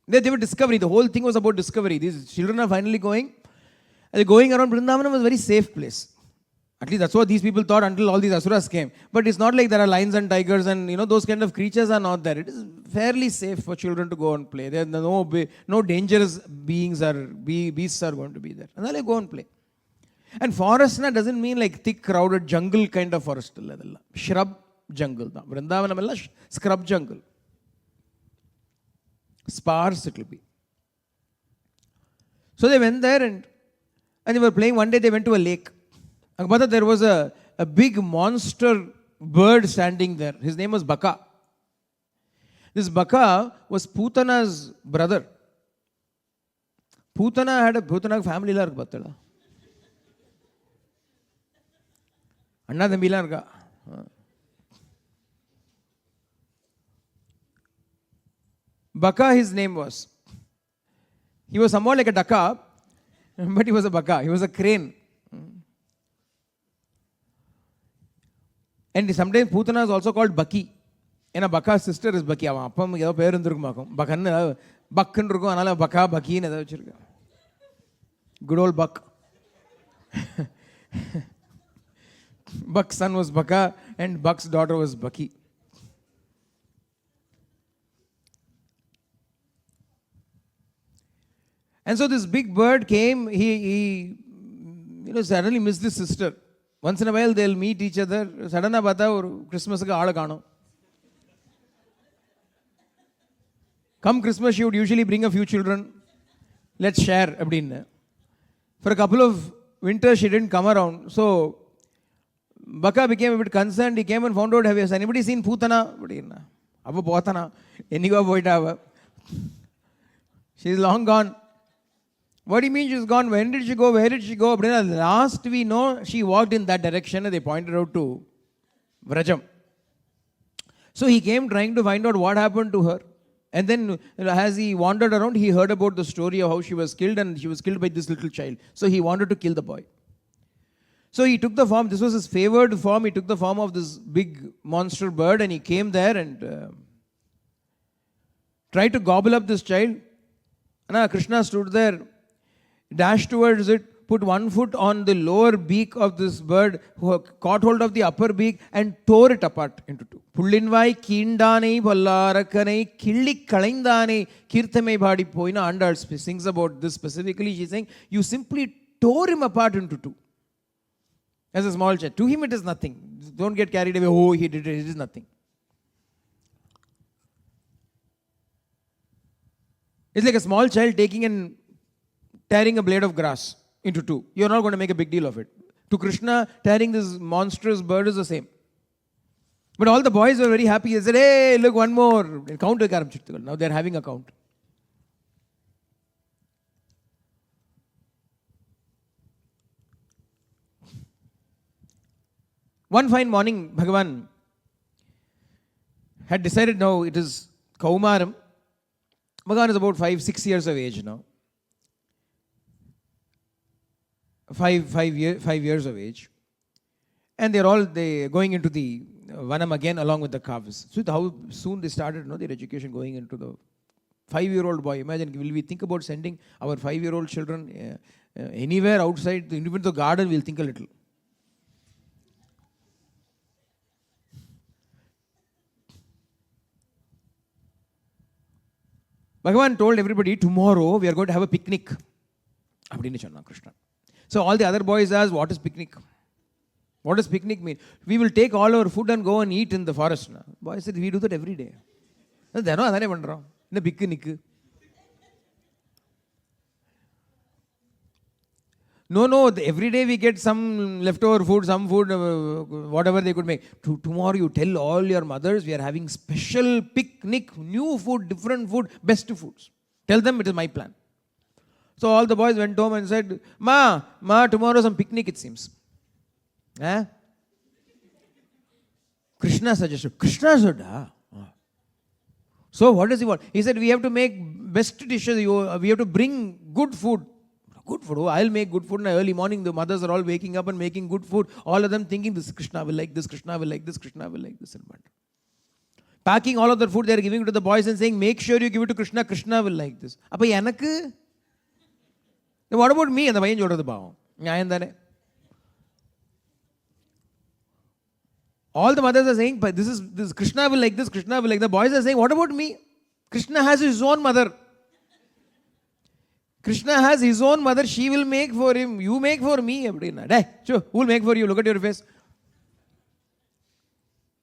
They were discovery. The whole thing was about discovery. These children are finally going. They're going around. Vrindavanam was a very safe place. At least that's what these people thought until all these asuras came. But it's not like there are lions and tigers and those kind of creatures are not there. It is fairly safe for children to go and play. There are no dangerous beasts are going to be there. And they'll go and play. And forest doesn't mean like thick, crowded jungle kind of forest. Shrub jungle. Vrindavanam is scrub jungle. Sparse it will be. So they went there and they were playing. One day they went to a lake. But there was a big monster bird standing there. His name was Baka. This Baka was Putana's brother. Putana had a Putana family. Anna Thambilarga. Baka, his name was. He was somewhat like a ducka, but he was a Baka. He was a crane. And sometimes Putana is also called Baki. And a Baka's sister is Baki. Baka, Baki. Good old Buck. Buck's son was Baka and Buck's daughter was Baki. And so this big bird came, he suddenly missed his sister. Once in a while they'll meet each other. Suddenly Christmas come Christmas, she would usually bring a few children. Let's share. For a couple of winters she didn't come around. So Baka became a bit concerned. He came and found out, has anybody seen Putana? She is long gone. What do you mean she's gone? When did she go? Where did she go? Last we know, she walked in that direction and they pointed out to Vrajam. So he came trying to find out what happened to her. And then as he wandered around, he heard about the story of how she was killed, and she was killed by this little child. So he wanted to kill the boy. So he took the form, this was his favored form, he took the form of this big monster bird, and he came there and tried to gobble up this child. And Krishna stood there, dashed towards it, put one foot on the lower beak of this bird, who caught hold of the upper beak and tore it apart into two. Pullinvai Kindanai Pallarakanai Killi Kalaindane Kirthamai Bhadi Poina Andal sings about this specifically. She's saying, you simply tore him apart into two. As a small child. To him it is nothing. Don't get carried away. Oh, he did it. It is nothing. It's like a small child taking and tearing a blade of grass into two. You're not going to make a big deal of it. To Krishna, tearing this monstrous bird is the same. But all the boys were very happy. They said, hey, look, one more. Now they're having a count. One fine morning, Bhagavan had decided now it is Kaumaram. Bhagavan is about 5-6 years of age now. 5 years of age. And they're going into the Vanam again along with the calves. So how soon they started their education going into the 5-year-old boy. Imagine, will we think about sending our 5-year-old children anywhere outside, even the garden, we'll think a little. Bhagavan told everybody, tomorrow we are going to have a picnic. Krishna. So all the other boys asked, what is picnic? What does picnic mean? We will take all our food and go and eat in the forest. Boys said, we do that every day. Picnic. No, every day we get some leftover food, some food, whatever they could make. Tomorrow you tell all your mothers, we are having special picnic, new food, different food, best foods. Tell them it is my plan. So all the boys went home and said, Ma, tomorrow some picnic it seems. Krishna suggested. Krishna said, So what does he want? He said, we have to make best dishes, we have to bring good food. Good food. Oh, I'll make good food in the early morning. The mothers are all waking up and making good food. All of them thinking, this Krishna will like this, Krishna will like this, Krishna will like this. And packing all of the food, they are giving it to the boys and saying, make sure you give it to Krishna, Krishna will like this. Then what about me? And the payan solradhu pavam. All the mothers are saying, this Krishna will like this, Krishna will like that. The boys are saying, what about me? Krishna has his own mother. Krishna has his own mother, she will make for him. You make for me. Who will make for you? Look at your face.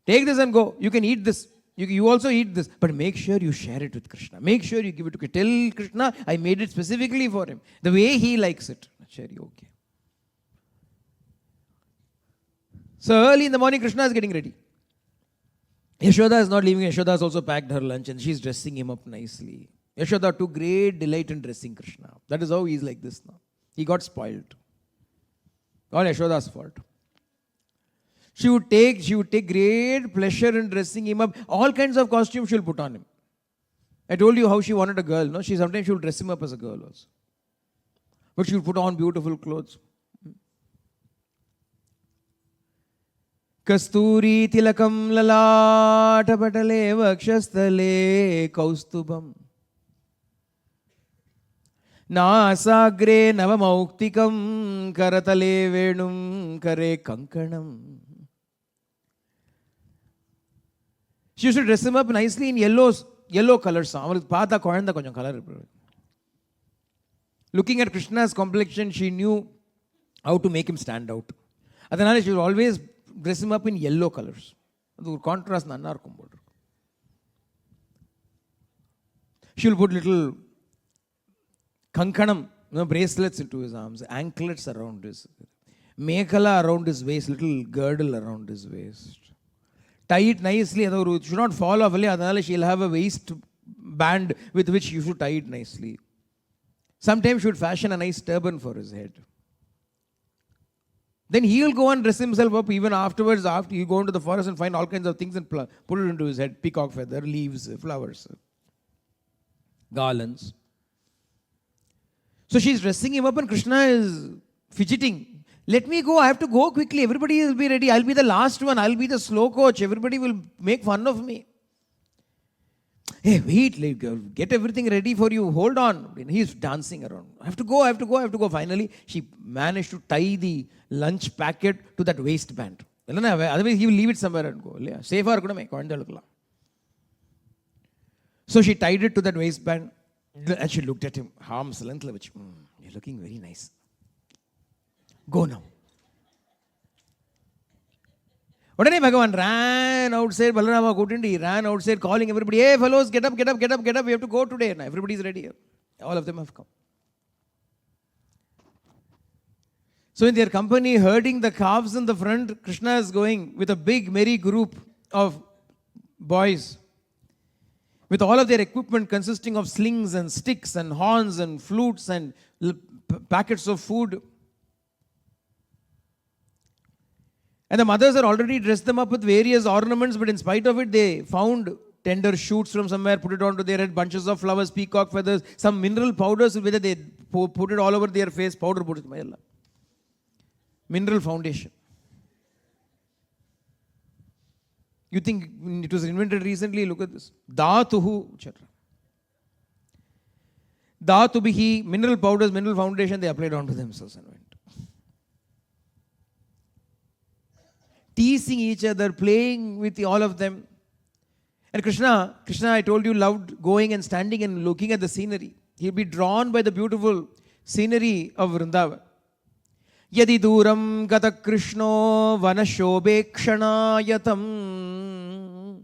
Take this and go. You can eat this. You also eat this. But make sure you share it with Krishna. Make sure you give it to Krishna. Tell Krishna, I made it specifically for him. The way he likes it. Okay. So early in the morning, Krishna is getting ready. Yashoda is not leaving. Yashoda has also packed her lunch and she's dressing him up nicely. Yashoda took great delight in dressing Krishna. That is how he is like this now. He got spoiled. All Yashoda's fault. She would take great pleasure in dressing him up. All kinds of costumes she will put on him. I told you how she wanted a girl. No? Sometimes she will dress him up as a girl also. But she will put on beautiful clothes. Kasturi tilakam lalata patale vakshastale kaustubam. Nasagre navamauktikam karatale venum kare kankanam. She used to dress him up nicely in yellow colors. Looking at Krishna's complexion, she knew how to make him stand out. She would always dress him up in yellow colors. Contrast. She will put little kankanam, bracelets into his arms, anklets around his, mekala around his waist, little girdle around his waist. Tie it nicely, it should not fall off. She'll have a waist band with which you should tie it nicely. Sometimes she would fashion a nice turban for his head. Then he will go and dress himself up even afterwards. After you go into the forest and find all kinds of things and put it into his head. Peacock feather, leaves, flowers, garlands. So she's dressing him up and Krishna is fidgeting. Let me go, I have to go quickly. Everybody will be ready. I'll be the last one. I'll be the slow coach. Everybody will make fun of me. Hey, wait, get everything ready for you. Hold on. He's dancing around. I have to go. Finally, she managed to tie the lunch packet to that waistband. Otherwise, he will leave it somewhere and go. Safer. So she tied it to that waistband and she looked at him. Arm's length. You're looking very nice. Go now. Bhagavan ran outside, Balarama couldn't, he ran outside calling everybody, hey fellows, get up, we have to go today. Now everybody's ready. All of them have come. So in their company, herding the calves in the front, Krishna is going with a big merry group of boys, with all of their equipment consisting of slings and sticks and horns and flutes and packets of food. And the mothers are already dressed them up with various ornaments, but in spite of it, they found tender shoots from somewhere, put it onto their head, bunches of flowers, peacock feathers, some mineral powders, whether they put it all over their face, powder put it, mineral foundation. You think it was invented recently? Look at this. Dhatuhu, etc. Dhatubihi, mineral powders, mineral foundation, they applied onto themselves and went. Teasing each other, playing with all of them. And Krishna, I told you, loved going and standing and looking at the scenery. He'll be drawn by the beautiful scenery of Vrindavan. Yadi duram gata Krishno vanashobekshanayatam.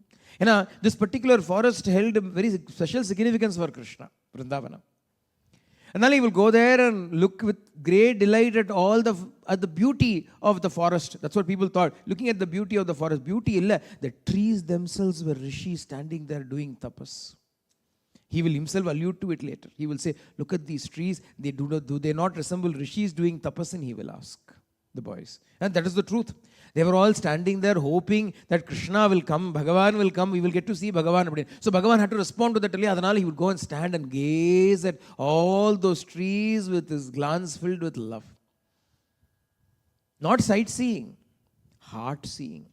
This particular forest held a very special significance for Krishna, Vrindavana. And then he will go there and look with great delight at the beauty of the forest. That's what people thought. Looking at the beauty of the forest. Beauty illa. The trees themselves were rishis standing there doing tapas. He will himself allude to it later. He will say, look at these trees. Do they not resemble rishis doing tapas? And he will ask the boys. And that is the truth. They were all standing there hoping that Krishna will come, Bhagavan will come, we will get to see Bhagavan. So Bhagavan had to respond to that. Adanal he would go and stand and gaze at all those trees with his glance filled with love. Not sightseeing, heart seeing.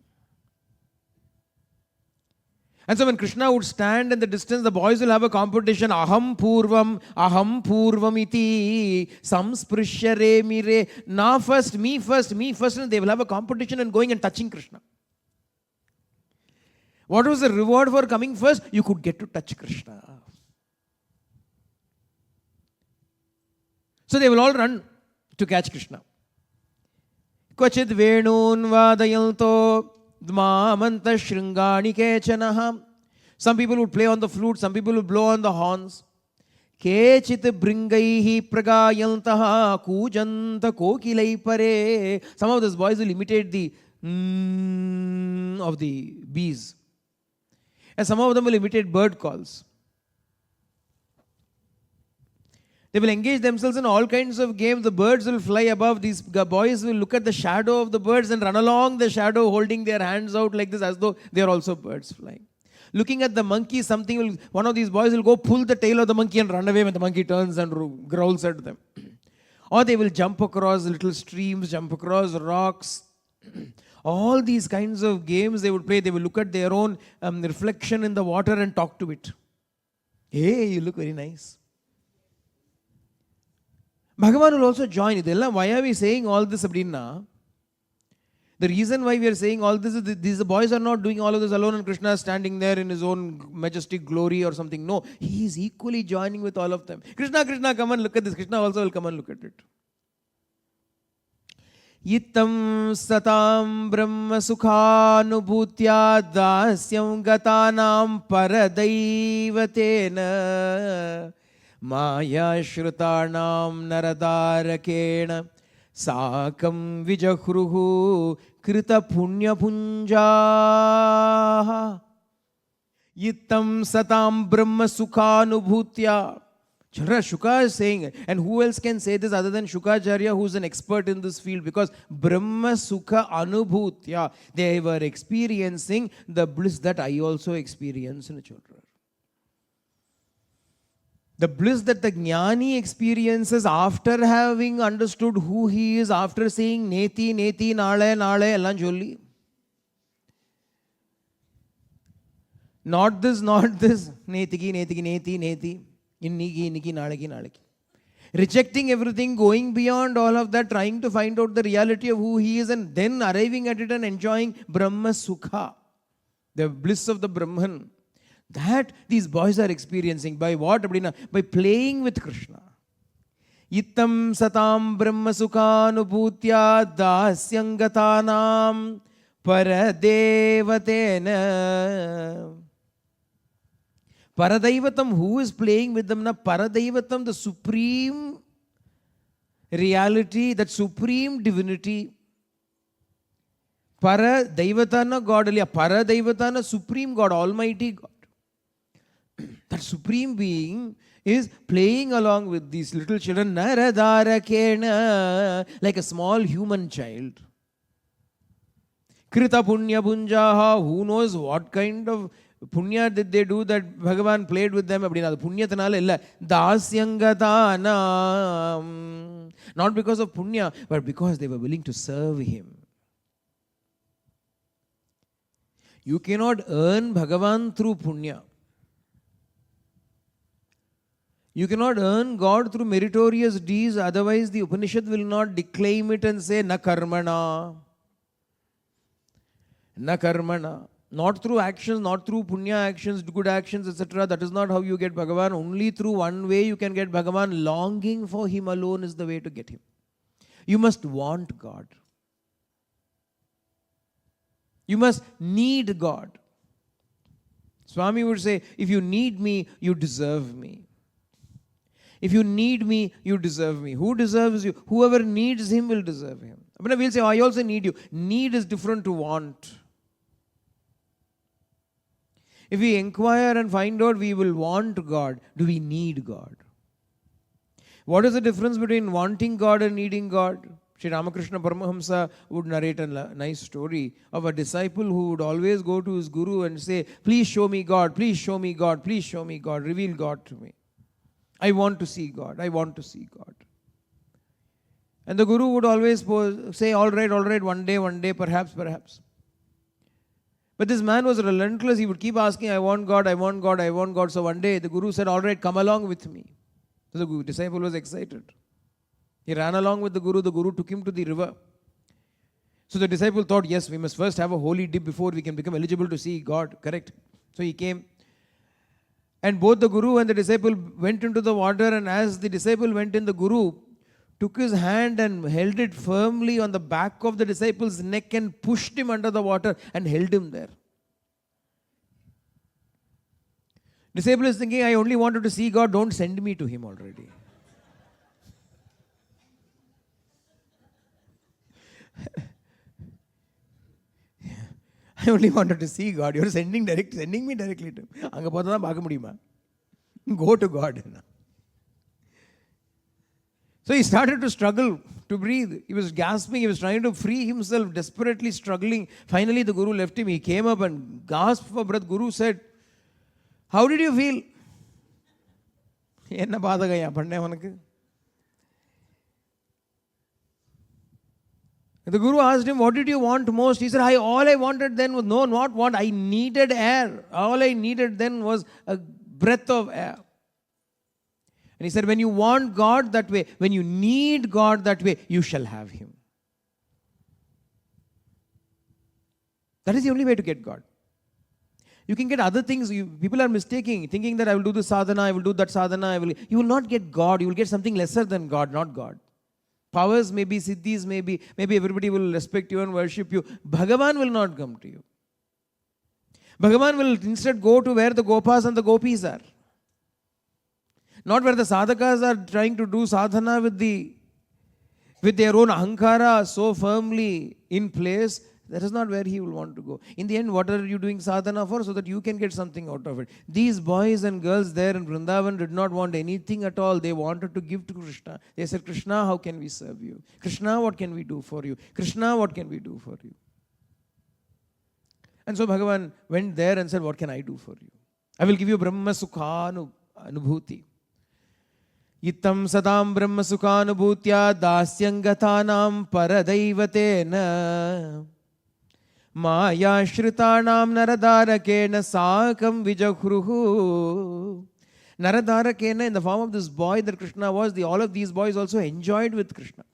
And so when Krishna would stand in the distance, the boys will have a competition. Aham purvam iti, samsprishare mire. Na first, me first. And they will have a competition and going and touching Krishna. What was the reward for coming first? You could get to touch Krishna. So they will all run to catch Krishna. Kvachid venun vadayanto dmamanta shringani kechanaha. Some people would play on the flute, some people would blow on the horns. Kechit bringaihi pragayantaha kujanta kokilai pare. Some of those boys will imitate the of the bees. And some of them will imitate bird calls. They will engage themselves in all kinds of games. The birds will fly above. These boys will look at the shadow of the birds and run along the shadow, holding their hands out like this as though they are also birds flying. Looking at the monkey, one of these boys will go pull the tail of the monkey and run away when the monkey turns and growls at them. Or they will jump across little streams, jump across rocks. All these kinds of games they would play. They will look at their own reflection in the water and talk to it. Hey, you look very nice. Bhagavan will also join. Why are we saying all this? The reason why we are saying all this is these boys are not doing all of this alone and Krishna is standing there in his own majestic glory or something. No, he is equally joining with all of them. Krishna, come and look at this. Krishna also will come and look at it. Yittam satam brahma sukhanubhutya dasyam gatanam paradaivatena Maya shrutanam naradarakena sakam vijahruhu krita punya punja. Yittam satam brahma sukhanubhutya. Chandra, Shuka is saying, and who else can say this other than Shukacharya, who's an expert in this field? Because Brahma Sukha Anubhutya, they were experiencing the bliss that I also experience in children. The bliss that the Jnani experiences after having understood who he is, after saying Neti, Neti, Nale, Nale, Ellam Jolli. Not this, Netiki, Netiki, Neti, Neti. Inniki, Inniki, Naleki, Naleki. Rejecting everything, going beyond all of that, trying to find out the reality of who he is, and then arriving at it and enjoying Brahma Sukha, the bliss of the Brahman. That these boys are experiencing. By what? By playing with Krishna. Ittam satam Brahma Sukhanubhutya dasyangatanam paradevatena. Paradaivatam, who is playing with them? Paradaivatam, the supreme reality, that supreme divinity. Paradaivatana God, Paradaivatana, supreme God, almighty God. That supreme being is playing along with these little children, Naradarakena, like a small human child. Krita punya punjaha, who knows what kind of punya did they do that Bhagavan played with them? Punyathanala illa. Dasyangatana. Not because of punya, but because they were willing to serve him. You cannot earn Bhagavan through punya. You cannot earn God through meritorious deeds, otherwise the Upanishad will not declaim it and say, na karmana. Na karmana. Not through actions, not through punya actions, good actions, etc. That is not how you get Bhagavan. Only through one way you can get Bhagavan. Longing for him alone is the way to get him. You must want God. You must need God. Swami would say, if you need me, you deserve me. If you need me, you deserve me. Who deserves you? Whoever needs him will deserve him. We'll say, I also need you. Need is different to want. If we inquire and find out, we will want God. Do we need God? What is the difference between wanting God and needing God? Sri Ramakrishna Paramahamsa would narrate a nice story of a disciple who would always go to his guru and say, please show me God, please show me God, please show me God, reveal God to me. I want to see God, I want to see God. And the guru would always say, all right, one day, perhaps. But this man was relentless. He would keep asking, I want God, I want God, I want God. So one day the guru said, all right, come along with me. So the disciple was excited. He ran along with the guru took him to the river. So the disciple thought, yes, we must first have a holy dip before we can become eligible to see God, correct? So he came. And both the guru and the disciple went into the water, and as the disciple went in, the guru took his hand and held it firmly on the back of the disciple's neck and pushed him under the water and held him there. Disciple is thinking, I only wanted to see God, don't send me to him already. I only wanted to see God. You're sending me directly to him. Go to God. So he started to struggle to breathe. He was gasping. He was trying to free himself, desperately struggling. Finally, the guru left him. He came up and gasped for breath. Guru said, how did you feel? The guru asked him, what did you want most? He said, all I wanted then was, no, not want. I needed air. All I needed then was a breath of air. And he said, when you want God that way, when you need God that way, you shall have him. That is the only way to get God. You can get other things. People are mistaking, thinking that I will do this sadhana, I will do that sadhana. You will not get God. You will get something lesser than God, not God. Powers may be, siddhis may be, maybe everybody will respect you and worship you. Bhagavan will not come to you. Bhagavan will instead go to where the gopas and the gopis are. Not where the sadhakas are trying to do sadhana with their own ahankara so firmly in place That is not where he will want to go. In the end, what are you doing sadhana for? So that you can get something out of it. These boys and girls there in Vrindavan did not want anything at all. They wanted to give to Krishna. They said, Krishna, how can we serve you? Krishna, what can we do for you? Krishna, what can we do for you? And so Bhagavan went there and said, what can I do for you? I will give you Brahma Sukha Anubhuti. Itam sadam Brahma Sukha Anubhutya dasyangatanam paradaivatena Maya Shritanam Naradarakena Sakam Vijahruhu. Naradarakena, in the form of this boy that Krishna was, all of these boys also enjoyed with Krishna.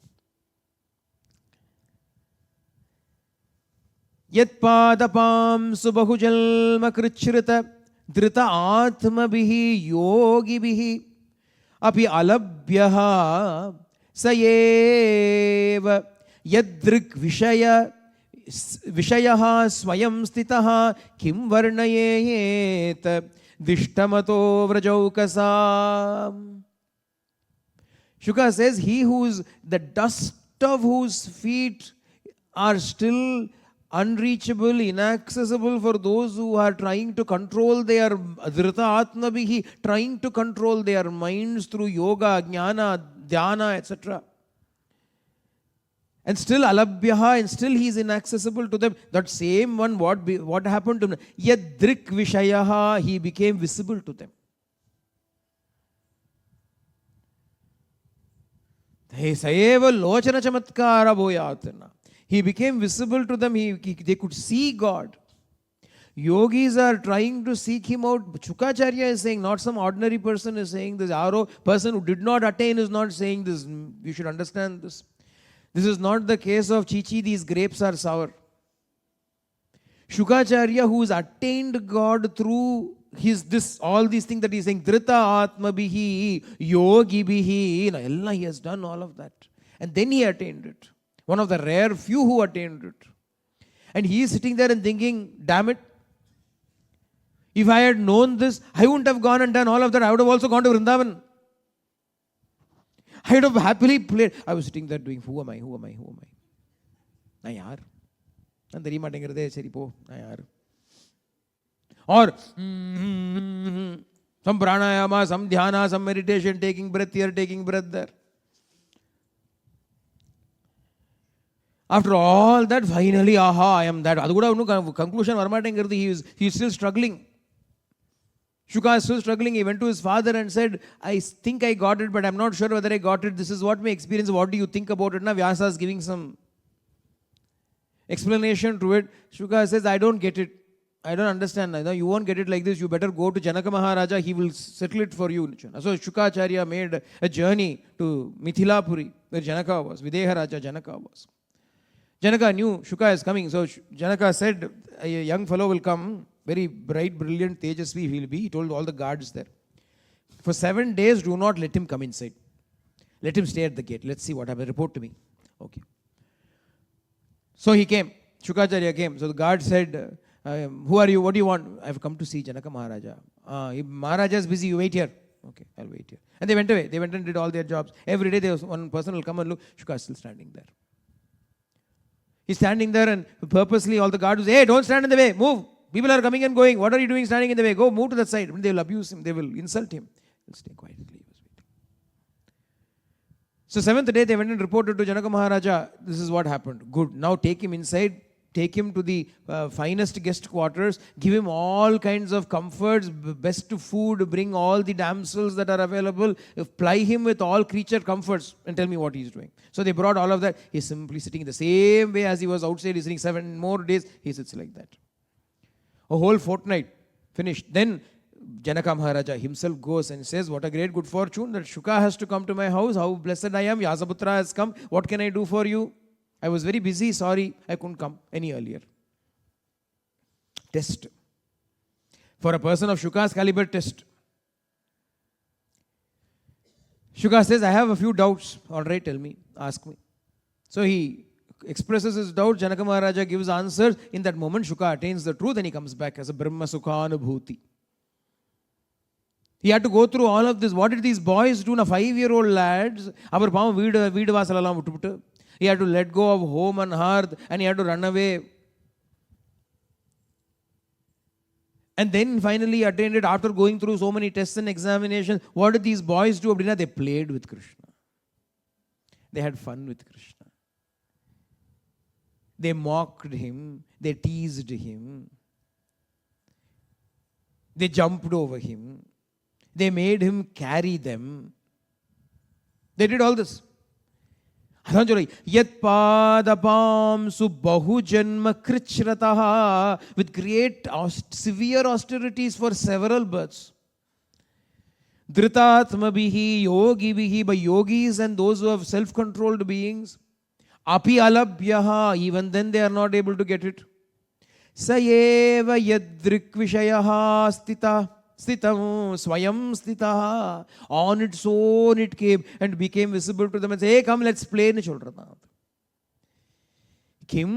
Yat padapam subahujalma krichrita drita atma bihi yogi bihi api alabhyaha sayeva yadrik vishaya Vishayaha swayam stitaha kim varnayet dishtamato vrajaukasam. Shuka says, he whose the dust of whose feet are still unreachable, inaccessible for those who are trying to control their adhrita atmabihi, trying to control their minds through yoga, jnana, dhyana, etc. And still alabhyaha, and still he is inaccessible to them. That same one, what happened to him? Yadrik vishayaha, he became visible to them. Sayeva lochana chamatkara boyatana. He became visible to them. They could see God. Yogis are trying to seek him out. Shukacharya is saying, not some ordinary person is saying this. Our person who did not attain is not saying this. You should understand this. This is not the case of Chichi, these grapes are sour. Shukacharya, who has attained God through all these things that he is saying, Drita Atma Bihi, Yogi Bihi, he has done all of that. And then he attained it. One of the rare few who attained it. And he is sitting there and thinking, damn it, if I had known this, I wouldn't have gone and done all of that. I would have also gone to Vrindavan. I would have happily played. I was sitting there doing, who am I? Na yaar. And the matengirde seri po. Na yaar. Or some pranayama, some dhyana, some meditation, taking breath here, taking breath there. After all that, finally, I am that. Adu kuda conclusion varmatengirde. He is still struggling. Shuka is still struggling. He went to his father and said, I think I got it, but I'm not sure whether I got it. This is what my experience. What do you think about it? Now Vyasa is giving some explanation to it. Shuka says, I don't get it. I don't understand. You won't get it like this. You better go to Janaka Maharaja. He will settle it for you. So Shukacharya made a journey to Mithilapuri, where Janaka was. Videha Raja Janaka was. Janaka knew Shuka is coming. So Janaka said, a young fellow will come. Very bright, brilliant, Tejasvi he will be. He told all the guards there. For 7 days, do not let him come inside. Let him stay at the gate. Let's see what happens. Report to me. Okay. So he came. Shukacharya came. So the guard said, who are you? What do you want? I have come to see Janaka Maharaja. Maharaja is busy. You wait here. Okay, I'll wait here. And they went away. They went and did all their jobs. Every day, there was one person will come and look. Shuka is still standing there. He's standing there and purposely all the guards will say, hey, don't stand in the way. Move. People are coming and going. What are you doing standing in the way? Go, move to that side. They will abuse him. They will insult him. He'll stay quietly. He was waiting. So 7th day, they went and reported to Janaka Maharaja, this is what happened. Good. Now take him inside. Take him to the finest guest quarters. Give him all kinds of comforts, best food. Bring all the damsels that are available. Ply him with all creature comforts and tell me what he's doing. So they brought all of that. He's simply sitting the same way as he was outside. He's sitting 7 more days. He sits like that. A whole fortnight finished. Then Janaka Maharaja himself goes and says, what a great good fortune that Shuka has to come to my house. How blessed I am. Vyasaputra has come. What can I do for you? I was very busy. Sorry, I couldn't come any earlier. Test. For a person of Shuka's caliber, test. Shuka says, I have a few doubts. All right, tell me. Ask me. So he expresses his doubt. Janaka Maharaja gives answers. In that moment, Shuka attains the truth and he comes back as a Brahma Sukha Anubhuti. He had to go through all of this. What did these boys do? 5-year-old lads. He had to let go of home and hearth and he had to run away And then finally attained it after going through so many tests and examinations. What did these boys do? They played with Krishna. They had fun with Krishna. They mocked him. They teased him. They jumped over him. They made him carry them. They did all this. Yat padapam subbahu janma krichrataha, with great severe austerities for several births. Dhritatma bihi yogi bihi, by yogis and those who have self-controlled beings. Api alabhyaha, even then they are not able to get it. Sayeva yadrik vishayaha stita. Stitam swayam stitaha. On its own it came and became visible to them and said, hey, come, let's play. Kim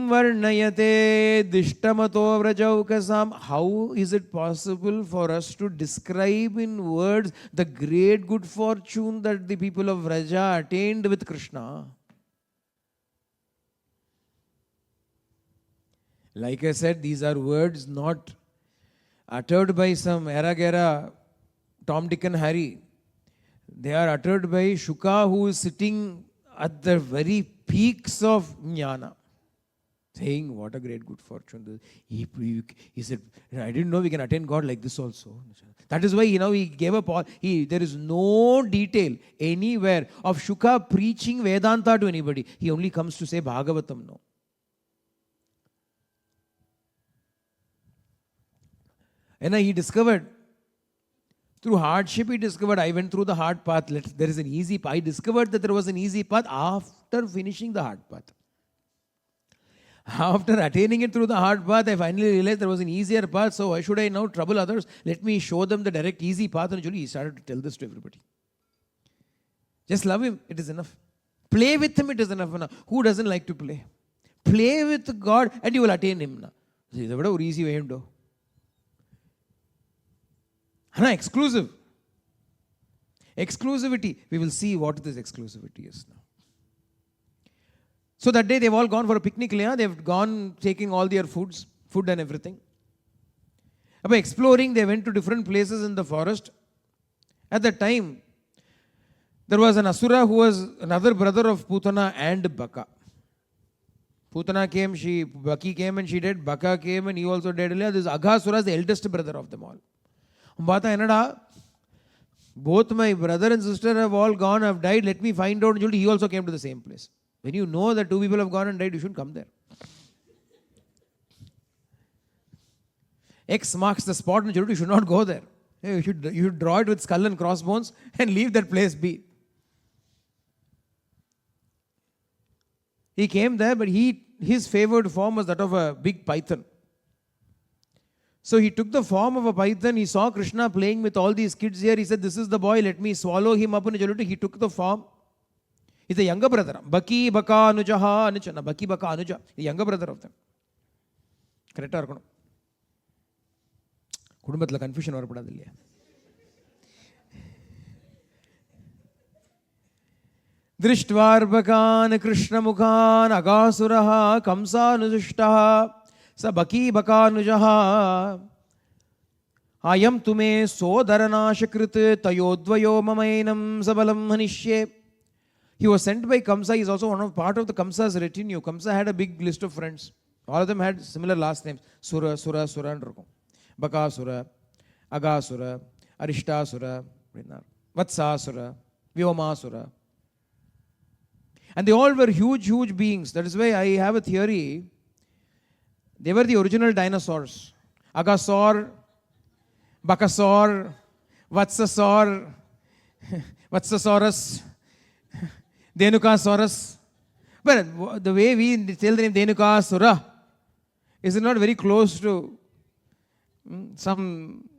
varnayate dishtamato vrajaukasam. How is it possible for us to describe in words the great good fortune that the people of Vraja attained with Krishna? Like I said, these are words not uttered by some era-gera Tom, Dick and Harry. They are uttered by Shuka, who is sitting at the very peaks of jnana, saying, what a great good fortune. He said, I didn't know we can attain God like this also. That is why he gave up all. There is no detail anywhere of Shuka preaching Vedanta to anybody. He only comes to say Bhagavatam now. And he discovered, through hardship, I went through the hard path. There is an easy path. I discovered that there was an easy path after finishing the hard path. After attaining it through the hard path, I finally realized there was an easier path. So why should I now trouble others? Let me show them the direct, easy path. And he started to tell this to everybody. Just love him. It is enough. Play with him. It is enough. Who doesn't like to play? Play with God and you will attain him. This is a easy way to do. Exclusive. Exclusivity. We will see what this exclusivity is now. So that day they've all gone for a picnic. They've gone taking all their food and everything. By exploring, they went to different places in the forest. At that time, there was an Asura who was another brother of Putana and Baka. Putana came, Baki came and she did. Baka came and he also did. This Aghasura is the eldest brother of them all. Both my brother and sister have all gone, have died. Let me find out. He also came to the same place. When you know that two people have gone and died, you shouldn't come there. X marks the spot, and you should not go there. You should draw it with skull and crossbones and leave that place be. He came there, but his favored form was that of a big python. So he took the form of a python. He saw Krishna playing with all these kids here. He said, this is the boy. Let me swallow him up. He took the form. He's the younger brother. Baki Baka Anujaha Anuchana. Baki Baka Anuja. The younger brother of them. Correct? Kudumbatla confusion varapadadilla. Drishtvarbakan Krishna Mukhan Agasuraha Kamsa Nujushtaha Sa Baki Baka Nujaha Ayam Tume Sodaranashakrit Tayodvayo Mamainam Sabalam Hanishye. He was sent by Kamsa. He is also part of the Kamsa's retinue. Kamsa had a big list of friends. All of them had similar last names. Sura, and Rukum. Bakasura, Agasura, Arishtasura, Vatsasura, Vyomasura. And they all were huge beings. That is why I have a theory. They were the original dinosaurs. Agasaur, Bakasaur, Vatsasaur, Vatsasaurus, Denukasaurus. But the way we tell the name Denukasura, is it not very close to some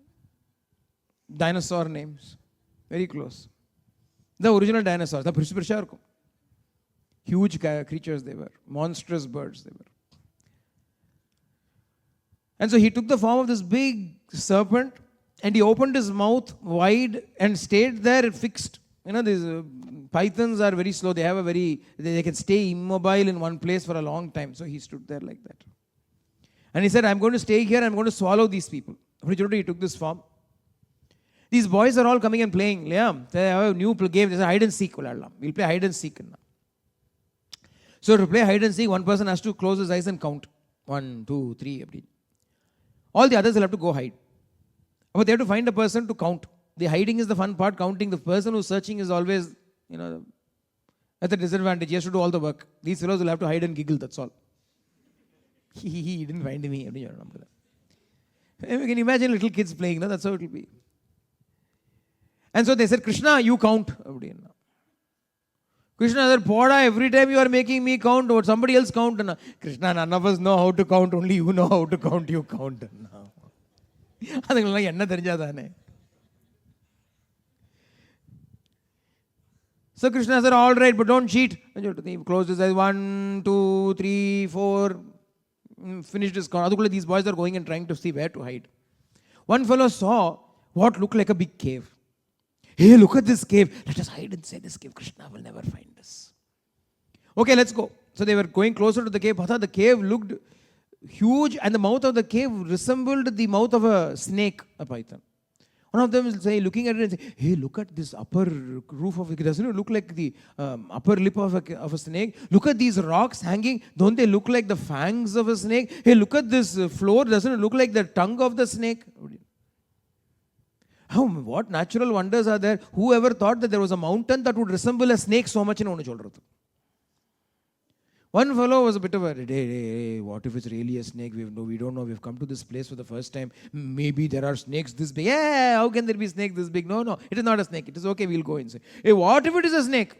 dinosaur names? Very close. The original dinosaurs, the Prishavarkum. Huge creatures they were. Monstrous birds they were. And so he took the form of this big serpent and he opened his mouth wide and stayed there fixed. These pythons are very slow. They can stay immobile in one place for a long time. So he stood there like that. And he said, I'm going to stay here. I'm going to swallow these people. He took this form. These boys are all coming and playing. Yeah, they have a new game. There's a hide and seek. We'll play hide and seek. So to play hide and seek, one person has to close his eyes and count. 1, 2, 3. All the others will have to go hide. But they have to find a person to count. The hiding is the fun part. Counting, the person who's searching is always, at a disadvantage. He has to do all the work. These fellows will have to hide and giggle. That's all. He didn't find me. You can imagine little kids playing. That's how it will be. And so they said, Krishna, you count. Krishna said, Poda, every time you are making me count, or somebody else count. Krishna, none of us know how to count. Only you know how to count. You count. So Krishna said, all right, but don't cheat. He closed his eyes. 1, 2, 3, 4. Finished his count. These boys are going and trying to see where to hide. One fellow saw what looked like a big cave. Hey, look at this cave. Let us hide inside this cave. Krishna will never find us. Okay, let's go. So they were going closer to the cave. The cave looked huge and the mouth of the cave resembled the mouth of a snake, a python. One of them will say, looking at it and say, hey, look at this upper roof of it. Doesn't it look like the upper lip of a snake? Look at these rocks hanging. Don't they look like the fangs of a snake? Hey, look at this floor. Doesn't it look like the tongue of the snake? What natural wonders are there? Whoever thought that there was a mountain that would resemble a snake so much? One fellow was a bit of a, hey, what if it's really a snake? We don't know. We've come to this place for the first time. Maybe there are snakes this big. Yeah, how can there be snakes this big? No, it is not a snake. It is okay, we'll go inside. Hey, what if it is a snake?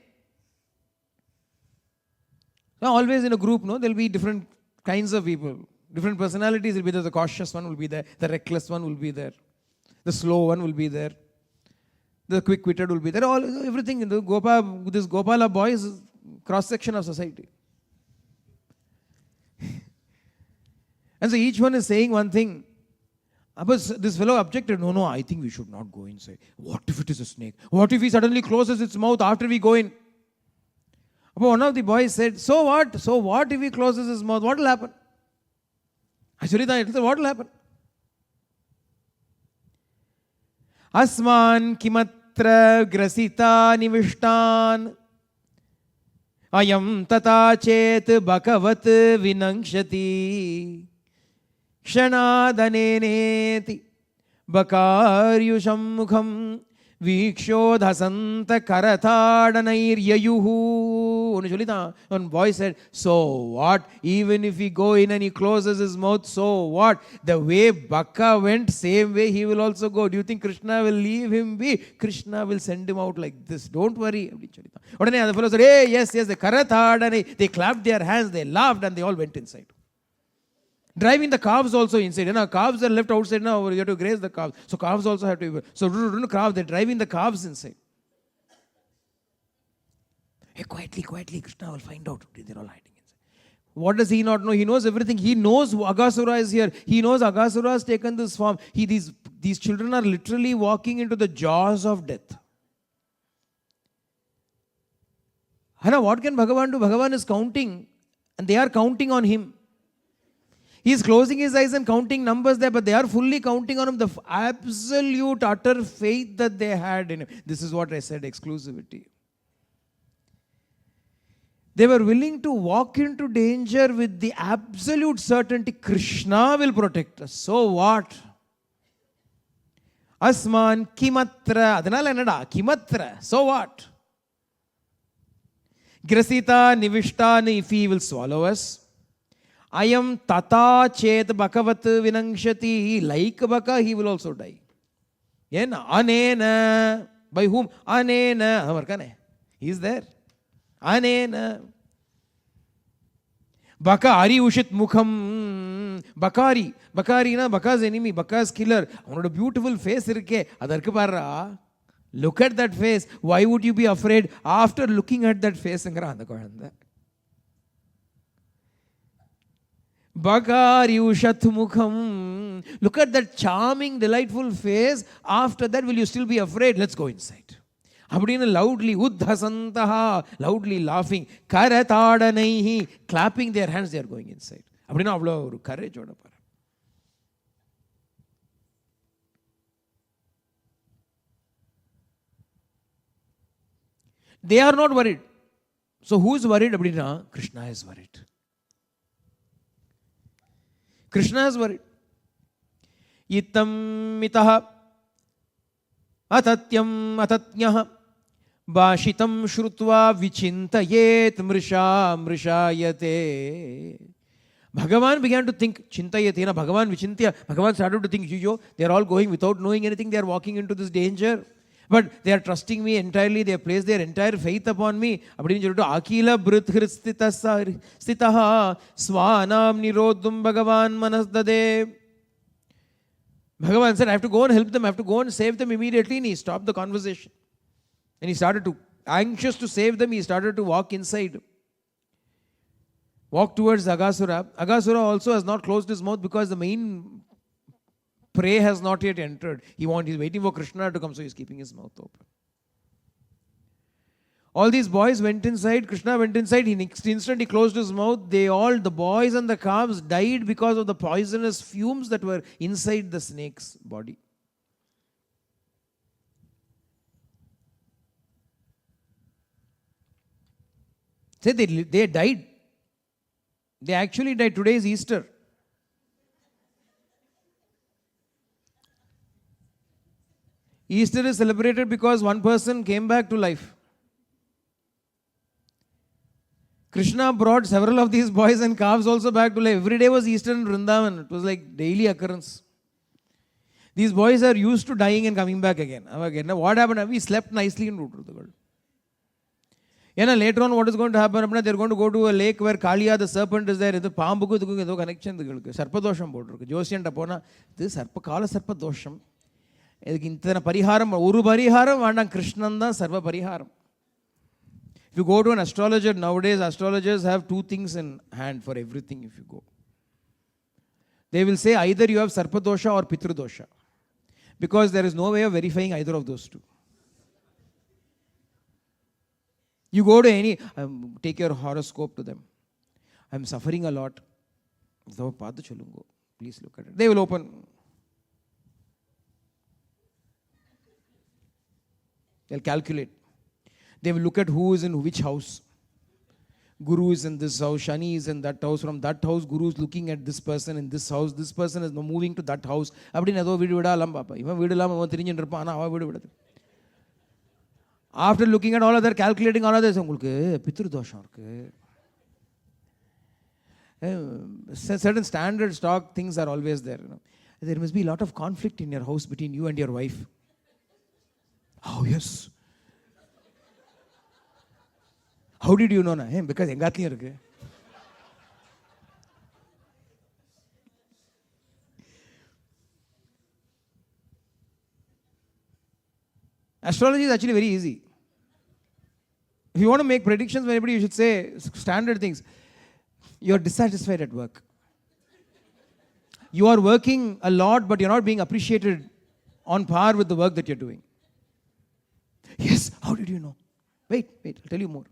Now, always in a group, there will be different kinds of people. Different personalities will be there. The cautious one will be there. The reckless one will be there. The slow one will be there. The quick-witted will be there. Everything in the this Gopala boy is cross-section of society. And so each one is saying one thing. But this fellow objected, no, I think we should not go inside. What if it is a snake? What if he suddenly closes its mouth after we go in? But one of the boys said, so what? So what if he closes his mouth? What will happen? Actually, what will happen? Asman kimatra grasita nivishtan ayam tata chet bhagavat vinangshati kshanadhaneneti bhakaryusham mukham vikshodhasanta karathadanairyayuhu. One boy said, so what? Even if we go in and he closes his mouth, so what? The way Baka went, same way he will also go. Do you think Krishna will leave him be? Krishna will send him out like this. Don't worry. The fellow said, hey, yes, the karathadanai. They clapped their hands, they laughed, and they all went inside. Driving the calves also inside. Calves are left outside now. You have to graze the calves. So calves also have to. So they're driving the calves inside. Hey, quietly, Krishna will find out. They're all hiding inside. What does he not know? He knows everything. He knows Aghasura is here. He knows Aghasura has taken this form. These children are literally walking into the jaws of death. What can Bhagavan do? Bhagavan is counting, and they are counting on him. He is closing his eyes and counting numbers there, but they are fully counting on him. The absolute, utter faith that they had in him. This is what I said, exclusivity. They were willing to walk into danger with the absolute certainty Krishna will protect us. So what? Asman kimatra. Adanal enada kimatra. So what? Grasita nivishtan, if he will swallow us. Ayam tata chet bhagavat vinangshati. Like Baka, he will also die. Anena. By whom? Anena. He is there. Anena. Bakari ushit mukham. Bakari. Baka's enemy. Baka's killer. A beautiful face. Look at that face. Why would you be afraid after looking at that face? Bakari ushat mukham. Look at that charming, delightful face. After that, will you still be afraid? Let's go inside. Loudly, uddhasantaha, loudly laughing, karathadanaihi, clapping their hands, they are going inside. Courage. They are not worried. So who is worried? Krishna is worried. Krishna is worried. Itam mitaha atatyam atatnyaha Bhashitam shrutva vichintayet mrisha mrishayate. Bhagavan began to think, chintayate, Bhagavan vichintya. Bhagavan started to think, they are all going without knowing anything, they are walking into this danger. But they are trusting me entirely, they have placed their entire faith upon me. Akila brithhrit stitaha swanam nirodhum Bhagavan manasdade. Bhagavan said, I have to go and help them, I have to go and save them immediately. And he stopped the conversation. And he started to, anxious to save them, he started to walk inside. Walk towards Aghasura. Aghasura also has not closed his mouth because the main prey has not yet entered. He's waiting for Krishna to come, so he's keeping his mouth open. All these boys went inside, Krishna went inside, next instant he closed his mouth. The boys and the calves died because of the poisonous fumes that were inside the snake's body. They died. They actually died. Today is Easter. Easter is celebrated because one person came back to life. Krishna brought several of these boys and calves also back to life. Every day was Easter in Vrindavan. It was like daily occurrence. These boys are used to dying and coming back again. Now what happened? We slept nicely in root of the world. Later on, what is going to happen? They are going to go to a lake where Kaliya, the serpent, is there. This is connection. Sarpadosham bodru. Josyan tapona. This Sarpakala Sarpadosham. Intana pariharam. Uru pariharam. Vandam Krishnanda Sarva pariharam. If you go to an astrologer nowadays, astrologers have two things in hand for everything. If you go, they will say either you have Sarpadosha or Pitrudosha, because there is no way of verifying either of those two. You go to any, take your horoscope to them. I'm suffering a lot. Please look at it. They will open. They'll calculate. They will look at who is in which house. Guru is in this house, Shani is in that house. From that house, Guru is looking at this person in this house. This person is moving to that house. After looking at all other, calculating all others, certain standard stock things are always there. There must be a lot of conflict in your house between you and your wife. Oh, yes. How did you know? Because engatli irukku. Astrology is actually very easy. If you want to make predictions for anybody, you should say standard things. You are dissatisfied at work. You are working a lot, but you're not being appreciated on par with the work that you're doing. Yes, how did you know? Wait, I'll tell you more.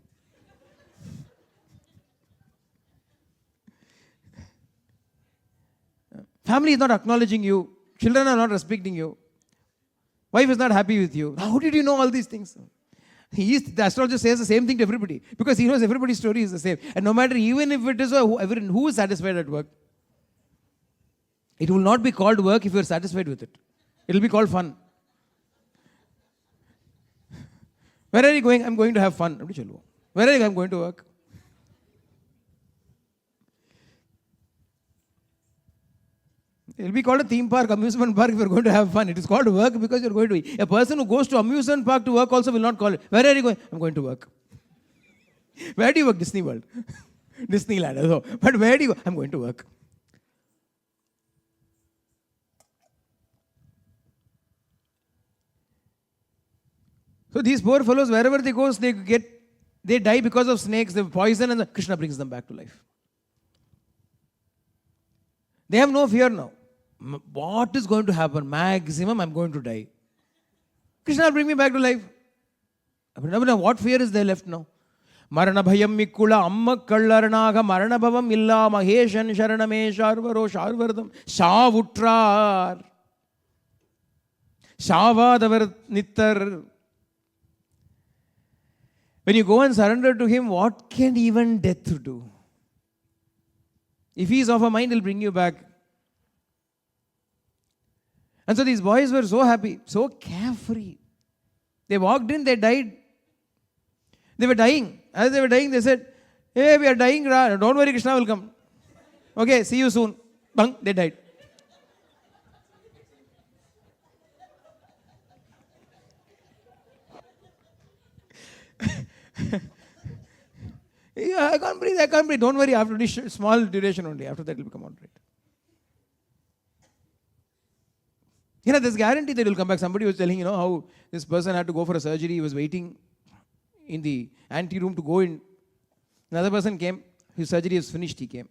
Family is not acknowledging you. Children are not respecting you. Wife is not happy with you. How did you know all these things? The astrologer says the same thing to everybody because he knows everybody's story is the same. And no matter, even if it is who is satisfied at work, it will not be called work if you are satisfied with it. It will be called fun. Where are you going? I'm going to have fun. Where are you going? I'm going to work. It will be called a theme park, amusement park if you're going to have fun. It is called work because you're going to. A person who goes to amusement park to work also will not call it. Where are you going? I'm going to work. Where do you work? Disney World. Disneyland. But where do you go? I'm going to work. So these poor fellows, wherever they go, they die because of snakes, the poison, and Krishna brings them back to life. They have no fear now. What is going to happen? Maximum, I'm going to die. Krishna will bring me back to life. What fear is there left now? Marana bhayam mikula amma kallaranaga marana bhavam illa maheshan sharaname sharvaro sharvardam shavutrar shavadavar nittar. When you go and surrender to him, what can even death do? If he is of a mind, he'll bring you back. And so these boys were so happy, so carefree. They walked in, they died. They were dying. As they were dying, they said, hey, we are dying. Don't worry, Krishna will come. Okay, see you soon. Bang, they died. Yeah, I can't breathe. Don't worry, after this small duration only. After that, it will come out right. There's guarantee that it will come back. Somebody was telling, how this person had to go for a surgery. He was waiting in the ante room to go in. Another person came. His surgery is finished. He came.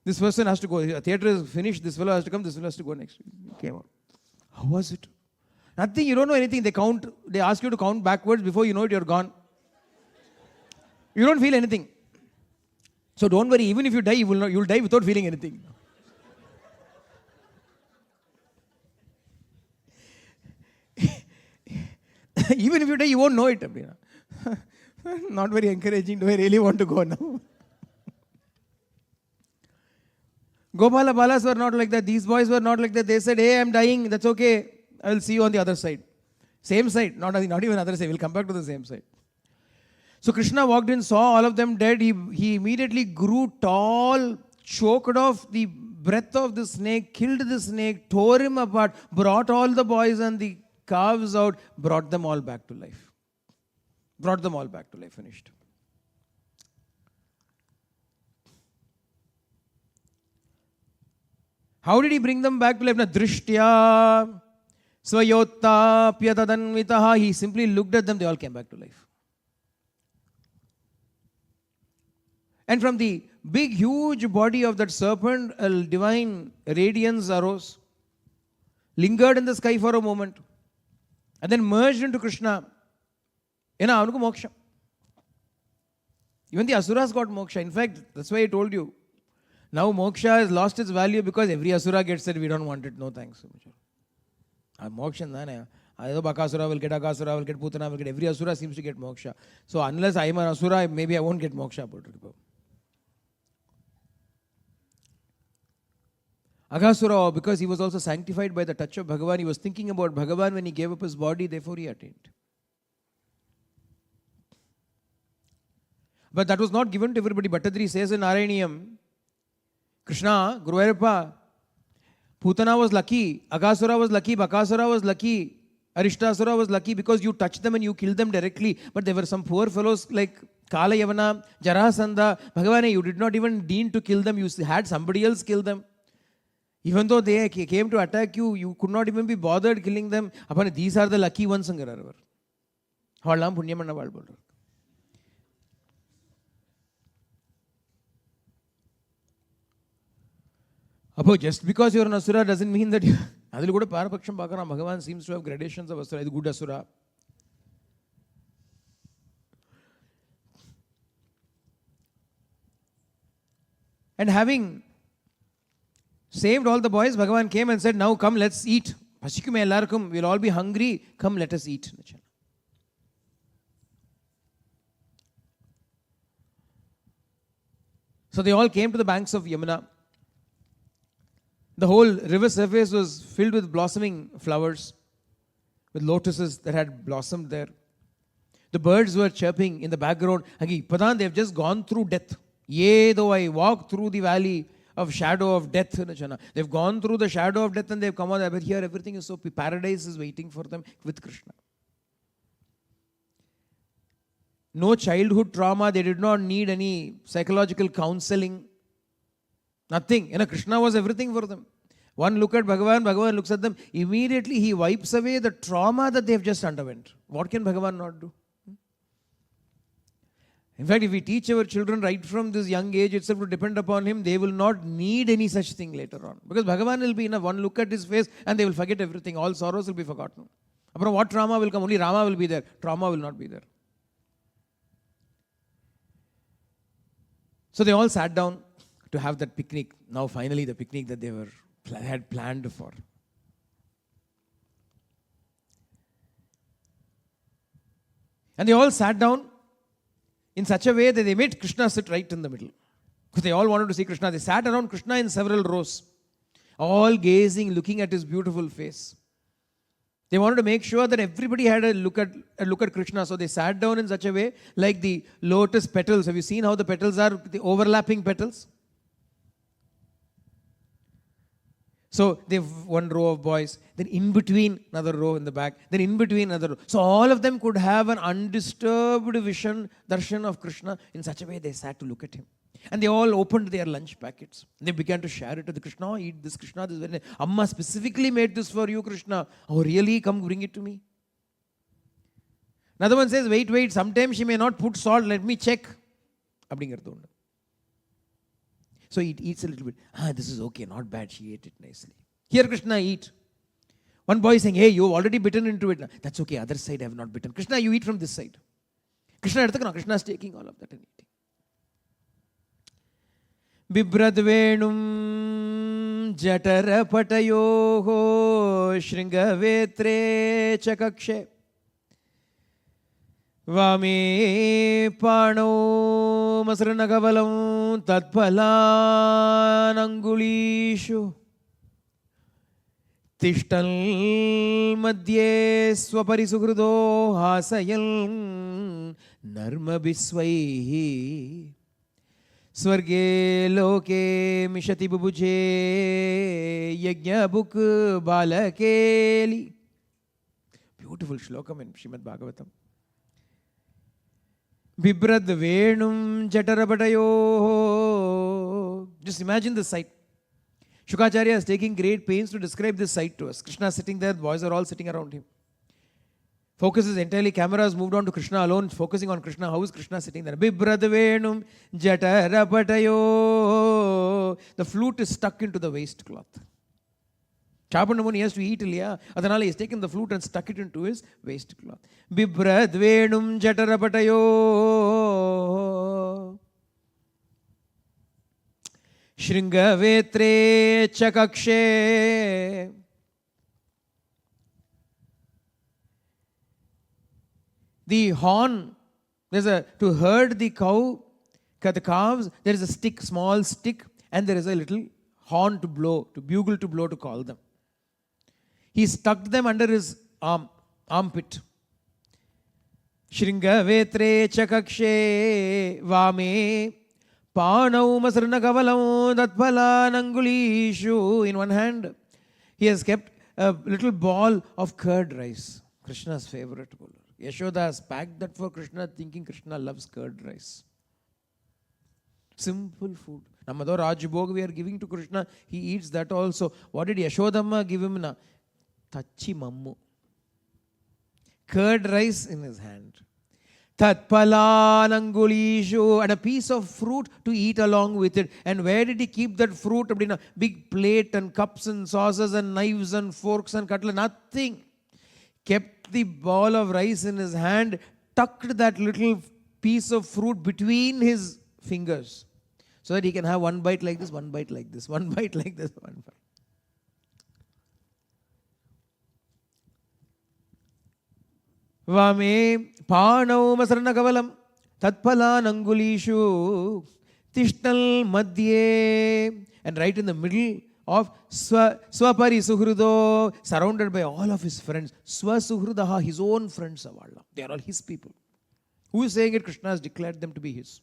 This person has to go. The theater is finished. This fellow has to come. This fellow has to go next. He came out. How was it? Nothing. You don't know anything. They ask you to count backwards. Before you know it, you're gone. You don't feel anything. So don't worry. Even if you die, you'll die without feeling anything. Even if you die, you won't know it. Not very encouraging. Do I really want to go now? Gopala Balas were not like that. These boys were not like that. They said, hey, I'm dying. That's okay. I will see you on the other side. Same side. Not even other side. We'll come back to the same side. So Krishna walked in, saw all of them dead. He immediately grew tall, choked off the breath of the snake, killed the snake, tore him apart, brought all the boys and the calves out, brought them all back to life. Finished. How did he bring them back to life? Drishtya svayotta pyatadanvitaha. He simply looked at them, they all came back to life. And from the big, huge body of that serpent, a divine radiance arose, lingered in the sky for a moment, and then merged into Krishna. Moksha. Even the asuras got moksha. In fact, that's why I told you. Now moksha has lost its value because every asura gets said, we don't want it. No thanks. Moksha. Bakasura will get, Akasura will get, Putana will get. Every asura seems to get moksha. So unless I am an asura, maybe I won't get moksha. Aghasura, because he was also sanctified by the touch of Bhagavan, he was thinking about Bhagavan when he gave up his body, therefore he attained. But that was not given to everybody. Bhattadri says in Naraniyam, Krishna, Guruvayappa, Putana was lucky, Aghasura was lucky, Bakasura was lucky, Arishtasura was lucky because you touched them and you killed them directly. But there were some poor fellows like Kala Yavana, Jarasandha, Bhagavan, you did not even deign to kill them, you had somebody else kill them. Even though they came to attack you, you could not even be bothered killing them. These are the lucky ones. Just because you are an asura doesn't mean that you... Bhagavan seems to have gradations of asura. It's good asura. And having saved all the boys, Bhagavan came and said, now come, let's eat. We'll all be hungry. Come, let us eat. So they all came to the banks of Yamuna. The whole river surface was filled with blossoming flowers, with lotuses that had blossomed there. The birds were chirping in the background. Padan, they've just gone through death. Yea, though I walk through the valley of shadow of death. They've gone through the shadow of death and they've come out. But here everything is so, paradise is waiting for them with Krishna. No childhood trauma. They did not need any psychological counseling. Nothing. Krishna was everything for them. One look at Bhagavan, Bhagavan looks at them. Immediately he wipes away the trauma that they have just underwent. What can Bhagavan not do? In fact, if we teach our children right from this young age itself to depend upon him, they will not need any such thing later on. Because Bhagavan will be enough. One look at his face and they will forget everything. All sorrows will be forgotten. What trauma will come? Only Rama will be there. Trauma will not be there. So they all sat down to have that picnic. Now finally the picnic that they had planned for. And they all sat down in such a way that they made Krishna sit right in the middle. Because they all wanted to see Krishna. They sat around Krishna in several rows, all gazing, looking at his beautiful face. They wanted to make sure that everybody had a look at Krishna. So they sat down in such a way, like the lotus petals. Have you seen how the petals are, the overlapping petals? So they have one row of boys, then in between another row in the back, then in between another row. So all of them could have an undisturbed vision, darshan of Krishna. In such a way they sat to look at him. And they all opened their lunch packets. They began to share it to the Krishna. Oh, eat this, Krishna. This is very nice. Amma specifically made this for you, Krishna. Oh, really? Come bring it to me. Another one says, wait. Sometimes she may not put salt. Let me check. So he eats a little bit. This is okay, not bad. She ate it nicely. Here Krishna eat. One boy is saying, hey, you've already bitten into it. That's okay, other side I have not bitten. Krishna, you eat from this side. Krishna is taking all of that and eating. Bibradvenum jatarapatayoho shringavetre chakakshe Vame pano masranagavalam tatpalanangulishu Tishtal madhye swaparisuhrudo hasayal narmabhisvaihi Swarge loke mishati bubuje yagnabuk balakeli. Beautiful shlokam in Srimad Bhagavatam. Bibrad venum jatarapatayo. Just imagine the sight. Shukacharya is taking great pains to describe this sight to us. Krishna is sitting there, the boys are all sitting around him. Focus is entirely, camera has moved on to Krishna alone, focusing on Krishna. How is Krishna sitting there? Bibrad venum jatarapatayo. The flute is stuck into the waistcloth. Chapanamuni has to eat Ilya. Adanala he has taken the flute and stuck it into his waistcloth. Bibrad venum jatarapatayo. Shringavetre chakakshe. The horn, to herd the the calves, there is a stick, small stick, and there is a little horn to blow, to bugle to blow to call them. He stuck them under his armpit. Shringavetre chakakshe vame panau masranagavalam tatpalanangulishu. In one hand, he has kept a little ball of curd rice, Krishna's favorite bowl. Yashoda has packed that for Krishna, thinking Krishna loves curd rice. Simple food. Namadho Rajbhog we are giving to Krishna, he eats that also. What did Yashodamma give him? Tachi mammu. Curd rice in his hand. Tatpalanangulishu, and a piece of fruit to eat along with it. And where did he keep that fruit? In a big plate and cups and saucers and knives and forks and cutlery. Nothing. Kept the ball of rice in his hand, tucked that little piece of fruit between his fingers, so that he can have one bite like this, one bite like this, one bite like this, one bite. Vame panau masranagavalam tatpalanangulishu tishtal madhye, and right in the middle of Swapari Suhrudo, surrounded by all of his friends. Swasuhrudaha, his own friends. They are all his people. Who is saying it? Krishna has declared them to be his.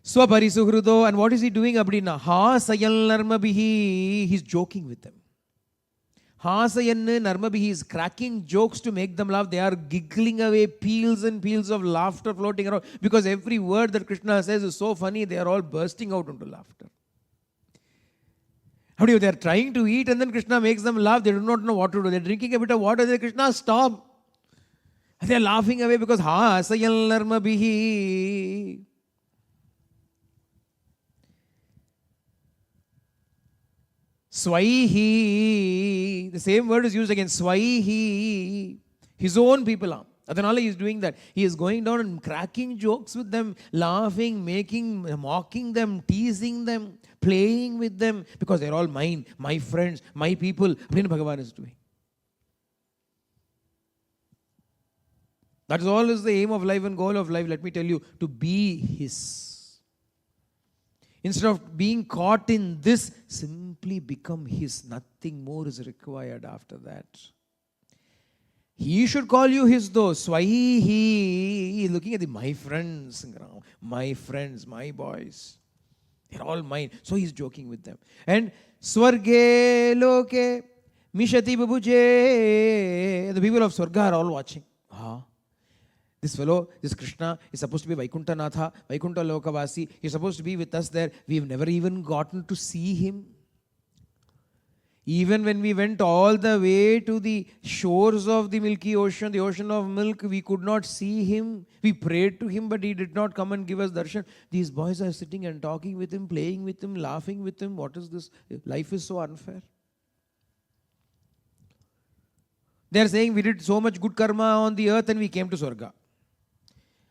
Swapari Suhrudo, and what is he doing? Abdina? Hasayal narmabihi, he's joking with them. Hasayan narmabihi is cracking jokes to make them laugh. They are giggling away, peals and peals of laughter floating around. Because every word that Krishna says is so funny, they are all bursting out into laughter. They are trying to eat and then Krishna makes them laugh. They do not know what to do. They are drinking a bit of water. They say, Krishna, stop. And they are laughing away because hasayal narmabihi. Swaihi. The same word is used again. Swaihi. His own people are. Adanala he is doing that. He is going down and cracking jokes with them, laughing, mocking them, teasing them, playing with them, because they are all mine, my friends, my people. Bhagavan is doing. That is all is the aim of life and goal of life, let me tell you, to be His. Instead of being caught in this, simply become His. Nothing more is required after that. He should call you His though. He is looking at my friends, my boys. They're all mine. So he's joking with them. And Swarge Loke Mishati Babuje. The people of Swarga are all watching. This fellow, this Krishna, is supposed to be Vaikuntha Natha, Vaikuntha Lokavasi. He's supposed to be with us there. We've never even gotten to see him. Even when we went all the way to the shores of the Milky Ocean, the ocean of milk, we could not see him. We prayed to him, but he did not come and give us darshan. These boys are sitting and talking with him, playing with him, laughing with him. What is this? Life is so unfair. They are saying we did so much good karma on the earth and we came to Swarga.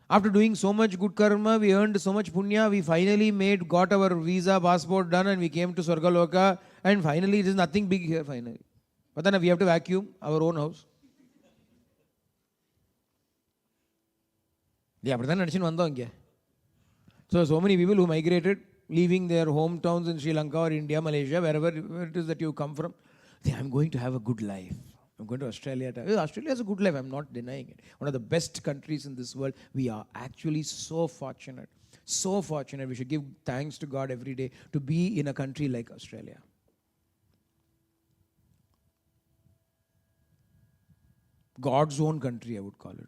After doing so much good karma, we earned so much punya, we finally got our visa, passport done and we came to Swarga Loka. And finally, there is nothing big here finally. But then we have to vacuum our own house. So many people who migrated, leaving their hometowns in Sri Lanka or India, Malaysia, wherever it is that you come from, say, I'm going to have a good life. I'm going to Australia. Australia has a good life. I'm not denying it. One of the best countries in this world. We are actually so fortunate. So fortunate. We should give thanks to God every day to be in a country like Australia. God's own country, I would call it.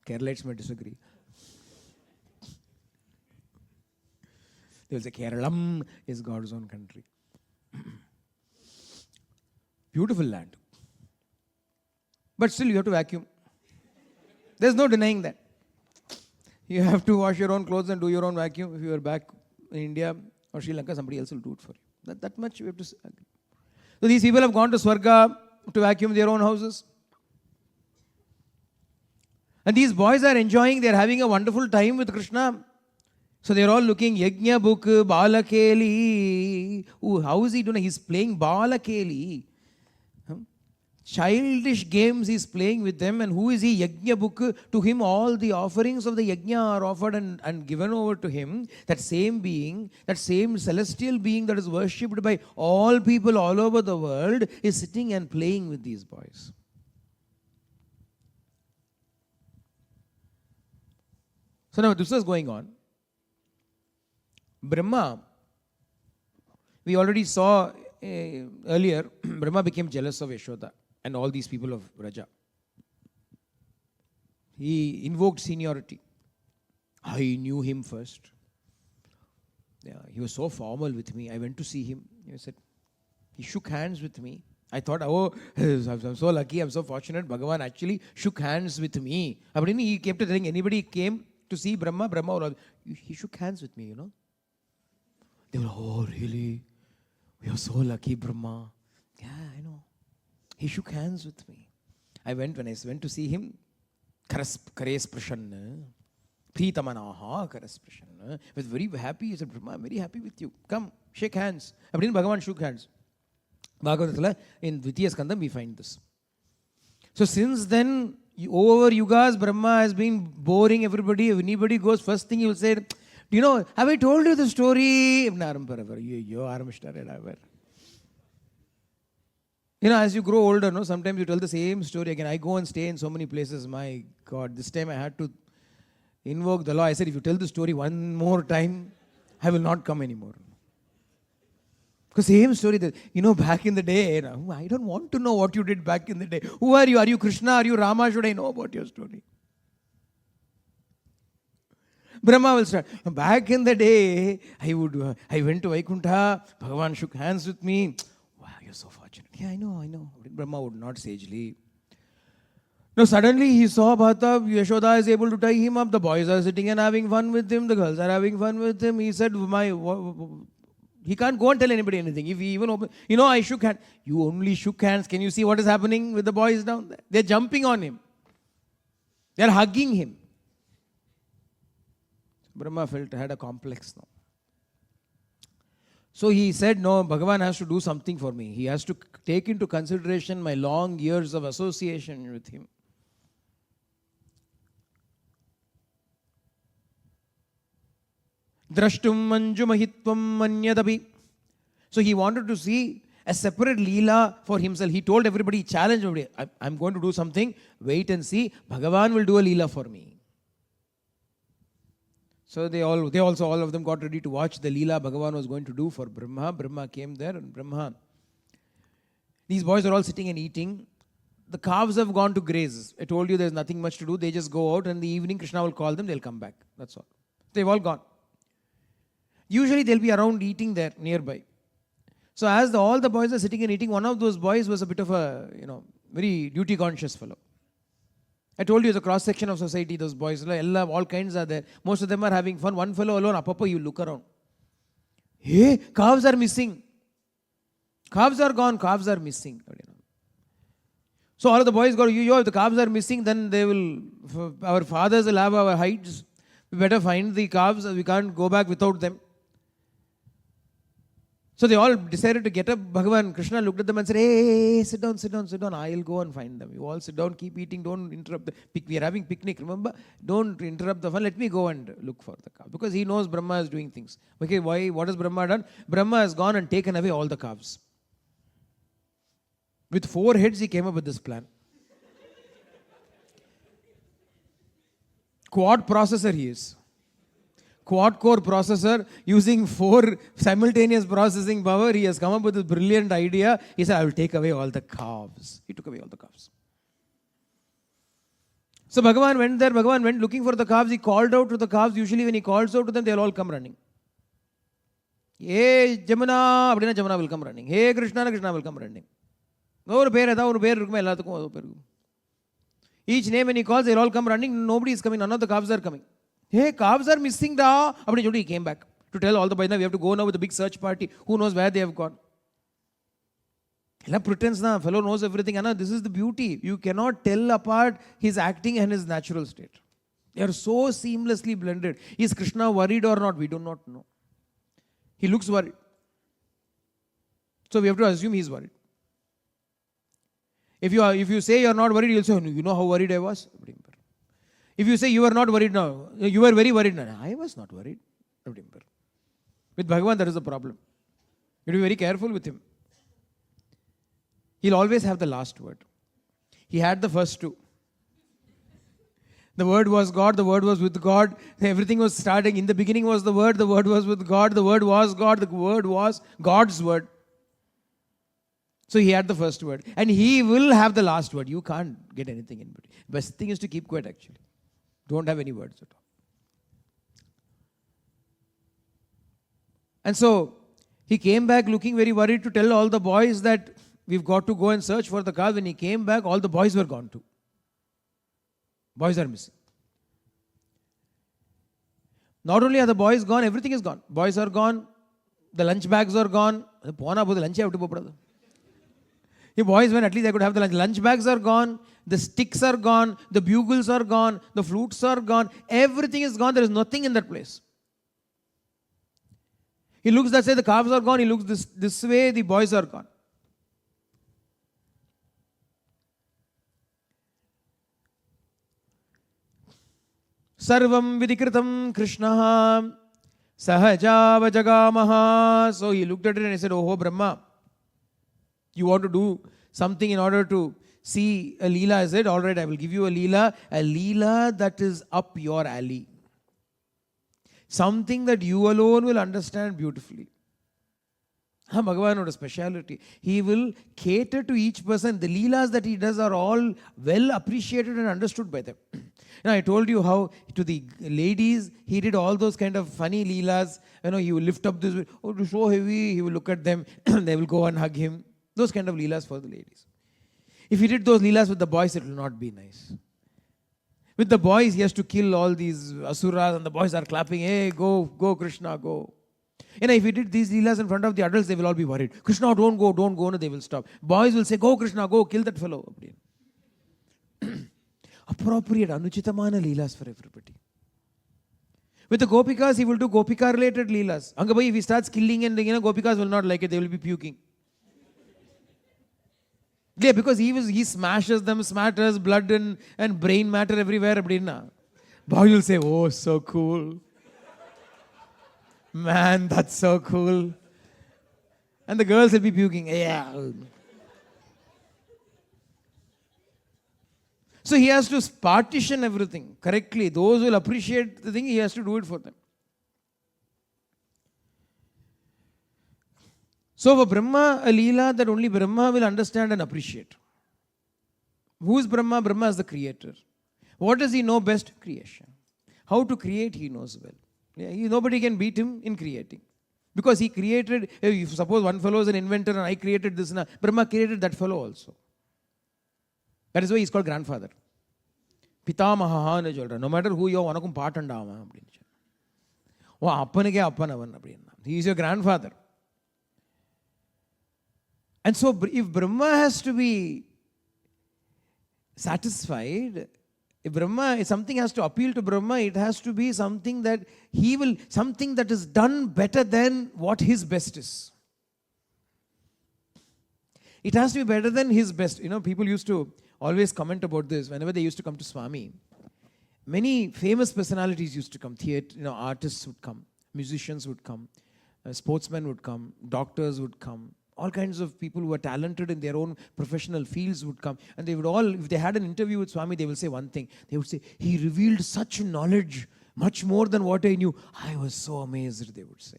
Keralites may disagree. They will say Keralam is God's own country. Beautiful land. But still you have to vacuum. There's no denying that. You have to wash your own clothes and do your own vacuum. If you are back in India or Sri Lanka, somebody else will do it for you. That much you have to agree. So these people have gone to Swarga to vacuum their own houses. And these boys are enjoying, they're having a wonderful time with Krishna. So they're all looking, Yajna book, Balakeli. How is he doing? He's playing Balakeli. Childish games he's playing with them. And who is he? Yajna book. To him all the offerings of the Yajna are offered and given over to him. That same being, that same celestial being that is worshipped by all people all over the world is sitting and playing with these boys. So now this is going on. Brahma, we already saw earlier, Brahma became jealous of Yashoda and all these people of Raja. He invoked seniority. I knew him first. Yeah, he was so formal with me. I went to see him. He said, he shook hands with me. I thought, oh, I'm so lucky, I'm so fortunate. Bhagavan actually shook hands with me. But he kept telling anybody came to see Brahma, he shook hands with me, you know. They were, oh, really? We are so lucky, Brahma. Yeah, I know. He shook hands with me. When I went to see him, Kares Prashanna, Pritamanaha Kares Prashanna, was very happy. He said, Brahma, I'm very happy with you. Come, shake hands. But then Bhagavan shook hands. Bhagavatatala, in Dvitiya Skandam, we find this. So since then, over yugas, Brahma has been boring everybody. If anybody goes, first thing he will say, do you know, have I told you the story? You know, as you grow older, no, sometimes you tell the same story again. I go and stay in so many places. My God, this time I had to invoke the law. I said, if you tell the story one more time, I will not come anymore. Because same story that, you know, back in the day, I don't want to know what you did back in the day. Who are you? Are you Krishna? Are you Rama? Should I know about your story? Brahma will start. Back in the day, I went to Vaikuntha, Bhagavan shook hands with me. Wow, you're so fortunate. Yeah, I know. Brahma would not sagely. Now suddenly he saw Bhata, Yashoda is able to tie him up. The boys are sitting and having fun with him. The girls are having fun with him. He said, he can't go and tell anybody anything. If he even I shook hands. You only shook hands. Can you see what is happening with the boys down there? They're jumping on him. They're hugging him. Brahma had a complex now. So he said, no, Bhagavan has to do something for me. He has to take into consideration my long years of association with him. Drashtum manju mahitvam manyadapi. So he wanted to see a separate leela for himself. He told everybody, challenged everybody, I'm going to do something, wait and see, Bhagavan will do a leela for me. So all of them got ready to watch the leela Bhagavan was going to do for Brahma. Brahma came there and Brahma. These boys are all sitting and eating. The calves have gone to graze. I told you there's nothing much to do. They just go out and in the evening Krishna will call them, they'll come back. That's all. They've all gone. Usually they'll be around eating there nearby. So as all the boys are sitting and eating, one of those boys was a bit of a, very duty conscious fellow. I told you the cross section of society, those boys, all kinds are there. Most of them are having fun. One fellow alone, apapa, you look around. Hey, calves are missing. Calves are gone, calves are missing. So all of the boys go, if the calves are missing, then our fathers will have our hides. We better find the calves, we can't go back without them. So they all decided to get up. Bhagavan Krishna looked at them and said, hey, sit down. I'll go and find them. You all sit down, keep eating, don't interrupt. We are having picnic, remember? Don't interrupt the fun. Let me go and look for the calf. Because he knows Brahma is doing things. Okay, why? What has Brahma done? Brahma has gone and taken away all the calves. With 4 heads, he came up with this plan. Quad processor he is. Quad-core processor using 4 simultaneous processing power. He has come up with a brilliant idea. He said, I will take away all the calves. He took away all the calves. So Bhagavan went there. Bhagavan went looking for the calves. He called out to the calves. Usually when he calls out to them, they'll all come running. Hey Jamuna, Abdina Jamuna will come running. Hey Krishna, Krishna will come running. Each name when he calls, they'll all come running. Nobody is coming. None of the calves are coming. Hey, calves are missing da. He came back to tell all the boys, we have to go now with a big search party. Who knows where they have gone? Pretense na, fellow knows everything. Anna, this is the beauty. You cannot tell apart his acting and his natural state. They are so seamlessly blended. Is Krishna worried or not? We do not know. He looks worried. So we have to assume he is worried. If you say you are not worried, he will say, you know how worried I was? If you say you are not worried now, you were very worried now. I was not worried. With Bhagavan, there is a problem. You have to be very careful with him. He'll always have the last word. He had the first 2. The word was God, the word was with God. Everything was starting. In the beginning was the word was with God, the word was God, the word was God's word. So he had the first word. And he will have the last word. You can't get anything in between. Best thing is to keep quiet actually. Don't have any words at all. And so he came back looking very worried to tell all the boys that we've got to go and search for the calf. When he came back, all the boys were gone too. Boys are missing. Not only are the boys gone, everything is gone. Boys are gone. The lunch bags are gone. The boys went, at least they could have the lunch. Lunch bags are gone. The sticks are gone. The bugles are gone. The flutes are gone. Everything is gone. There is nothing in that place. He looks that way, the calves are gone. He looks this way, the boys are gone. Sarvam vidikritam Krishna sahajava jagamaha. So he looked at it and he said, oh Brahma, you want to do something in order to see a leela? I said, all right, I will give you a leela that is up your alley. Something that you alone will understand beautifully. Bhagavan had a speciality. He will cater to each person. The leelas that he does are all well appreciated and understood by them. Now, I told you how to the ladies, he did all those kind of funny leelas. He will lift up this, oh, it's so heavy. He will look at them. They will go and hug him. Those kind of leelas for the ladies. If he did those leelas with the boys, it will not be nice. With the boys, he has to kill all these asuras and the boys are clapping, hey, go Krishna, go. If he did these leelas in front of the adults, they will all be worried. Krishna, don't go, no, they will stop. Boys will say, go Krishna, go, kill that fellow. Appropriate, anuchitamana leelas for everybody. With the gopikas, he will do gopika related leelas. Angabai, if he starts killing and gopikas will not like it, they will be puking. Yeah, because he smashes them, smatters blood and brain matter everywhere. Boy will say, oh, so cool. Man, that's so cool. And the girls will be puking. Yeah. So he has to partition everything correctly. Those who will appreciate the thing, he has to do it for them. So for Brahma, a leela that only Brahma will understand and appreciate. Who is Brahma? Brahma is the creator. What does he know best? Creation. How to create, he knows well. Nobody can beat him in creating. Because he created, if suppose one fellow is an inventor and I created this, Brahma created that fellow also. That is why he is called grandfather. Pitamaha, no matter who you are, he is your grandfather. And so if Brahma has to be satisfied, if something has to appeal to Brahma, it has to be something that something that is done better than what his best is. It has to be better than his best. People used to always comment about this whenever they used to come to Swami. Many famous personalities used to come. Artists would come, musicians would come, sportsmen would come, doctors would come. All kinds of people who are talented in their own professional fields would come. And they would all, if they had an interview with Swami, they will say one thing. They would say, he revealed such knowledge, much more than what I knew. I was so amazed, they would say.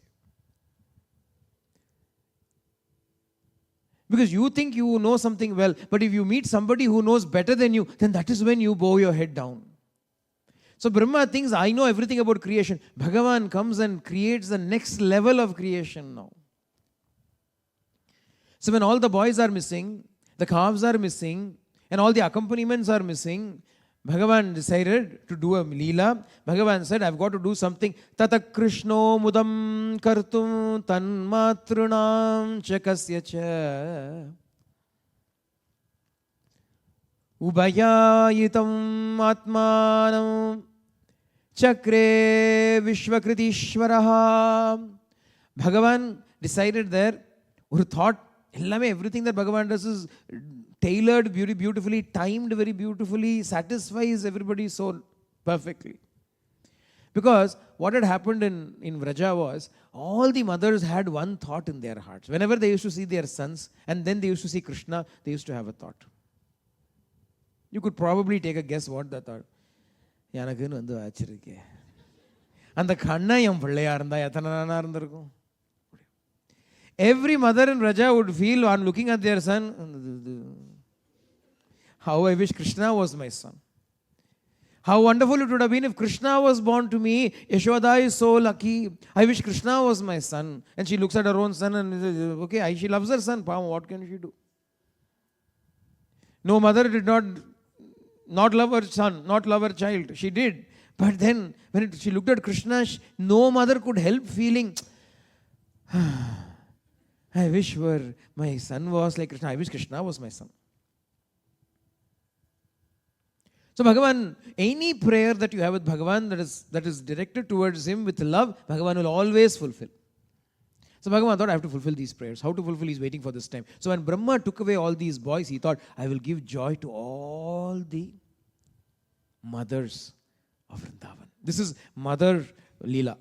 Because you think you know something well, but if you meet somebody who knows better than you, then that is when you bow your head down. So Brahma thinks, I know everything about creation. Bhagavan comes and creates the next level of creation now. So when all the boys are missing, the calves are missing, and all the accompaniments are missing, Bhagavan decided to do a leela. Bhagavan said, I've got to do something. Tata Krishno mudam kartum tanmatrunam chakasya cha. Ubayayitam atmanam chakre vishvakritishvaraha. Bhagavan decided there, or thought, everything that Bhagavan does is tailored very beautifully, timed very beautifully, satisfies everybody's soul perfectly. Because what had happened in Vraja was, all the mothers had one thought in their hearts. Whenever they used to see their sons, and then they used to see Krishna, they used to have a thought. You could probably take a guess what that thought. Every mother in Vraja would feel on looking at their son, how I wish Krishna was my son. How wonderful it would have been if Krishna was born to me. Yashoda is so lucky. I wish Krishna was my son. And she looks at her own son and says, okay, she loves her son. What can she do? No mother did not love her son, not love her child. She did. But then when she looked at Krishna, no mother could help feeling, I wish my son was like Krishna. I wish Krishna was my son. So Bhagavan, any prayer that you have with Bhagavan that is directed towards him with love, Bhagavan will always fulfill. So Bhagavan thought, I have to fulfill these prayers. How to fulfill? He's waiting for this time. So when Brahma took away all these boys, he thought, I will give joy to all the mothers of Vrindavan. This is Mother Leela.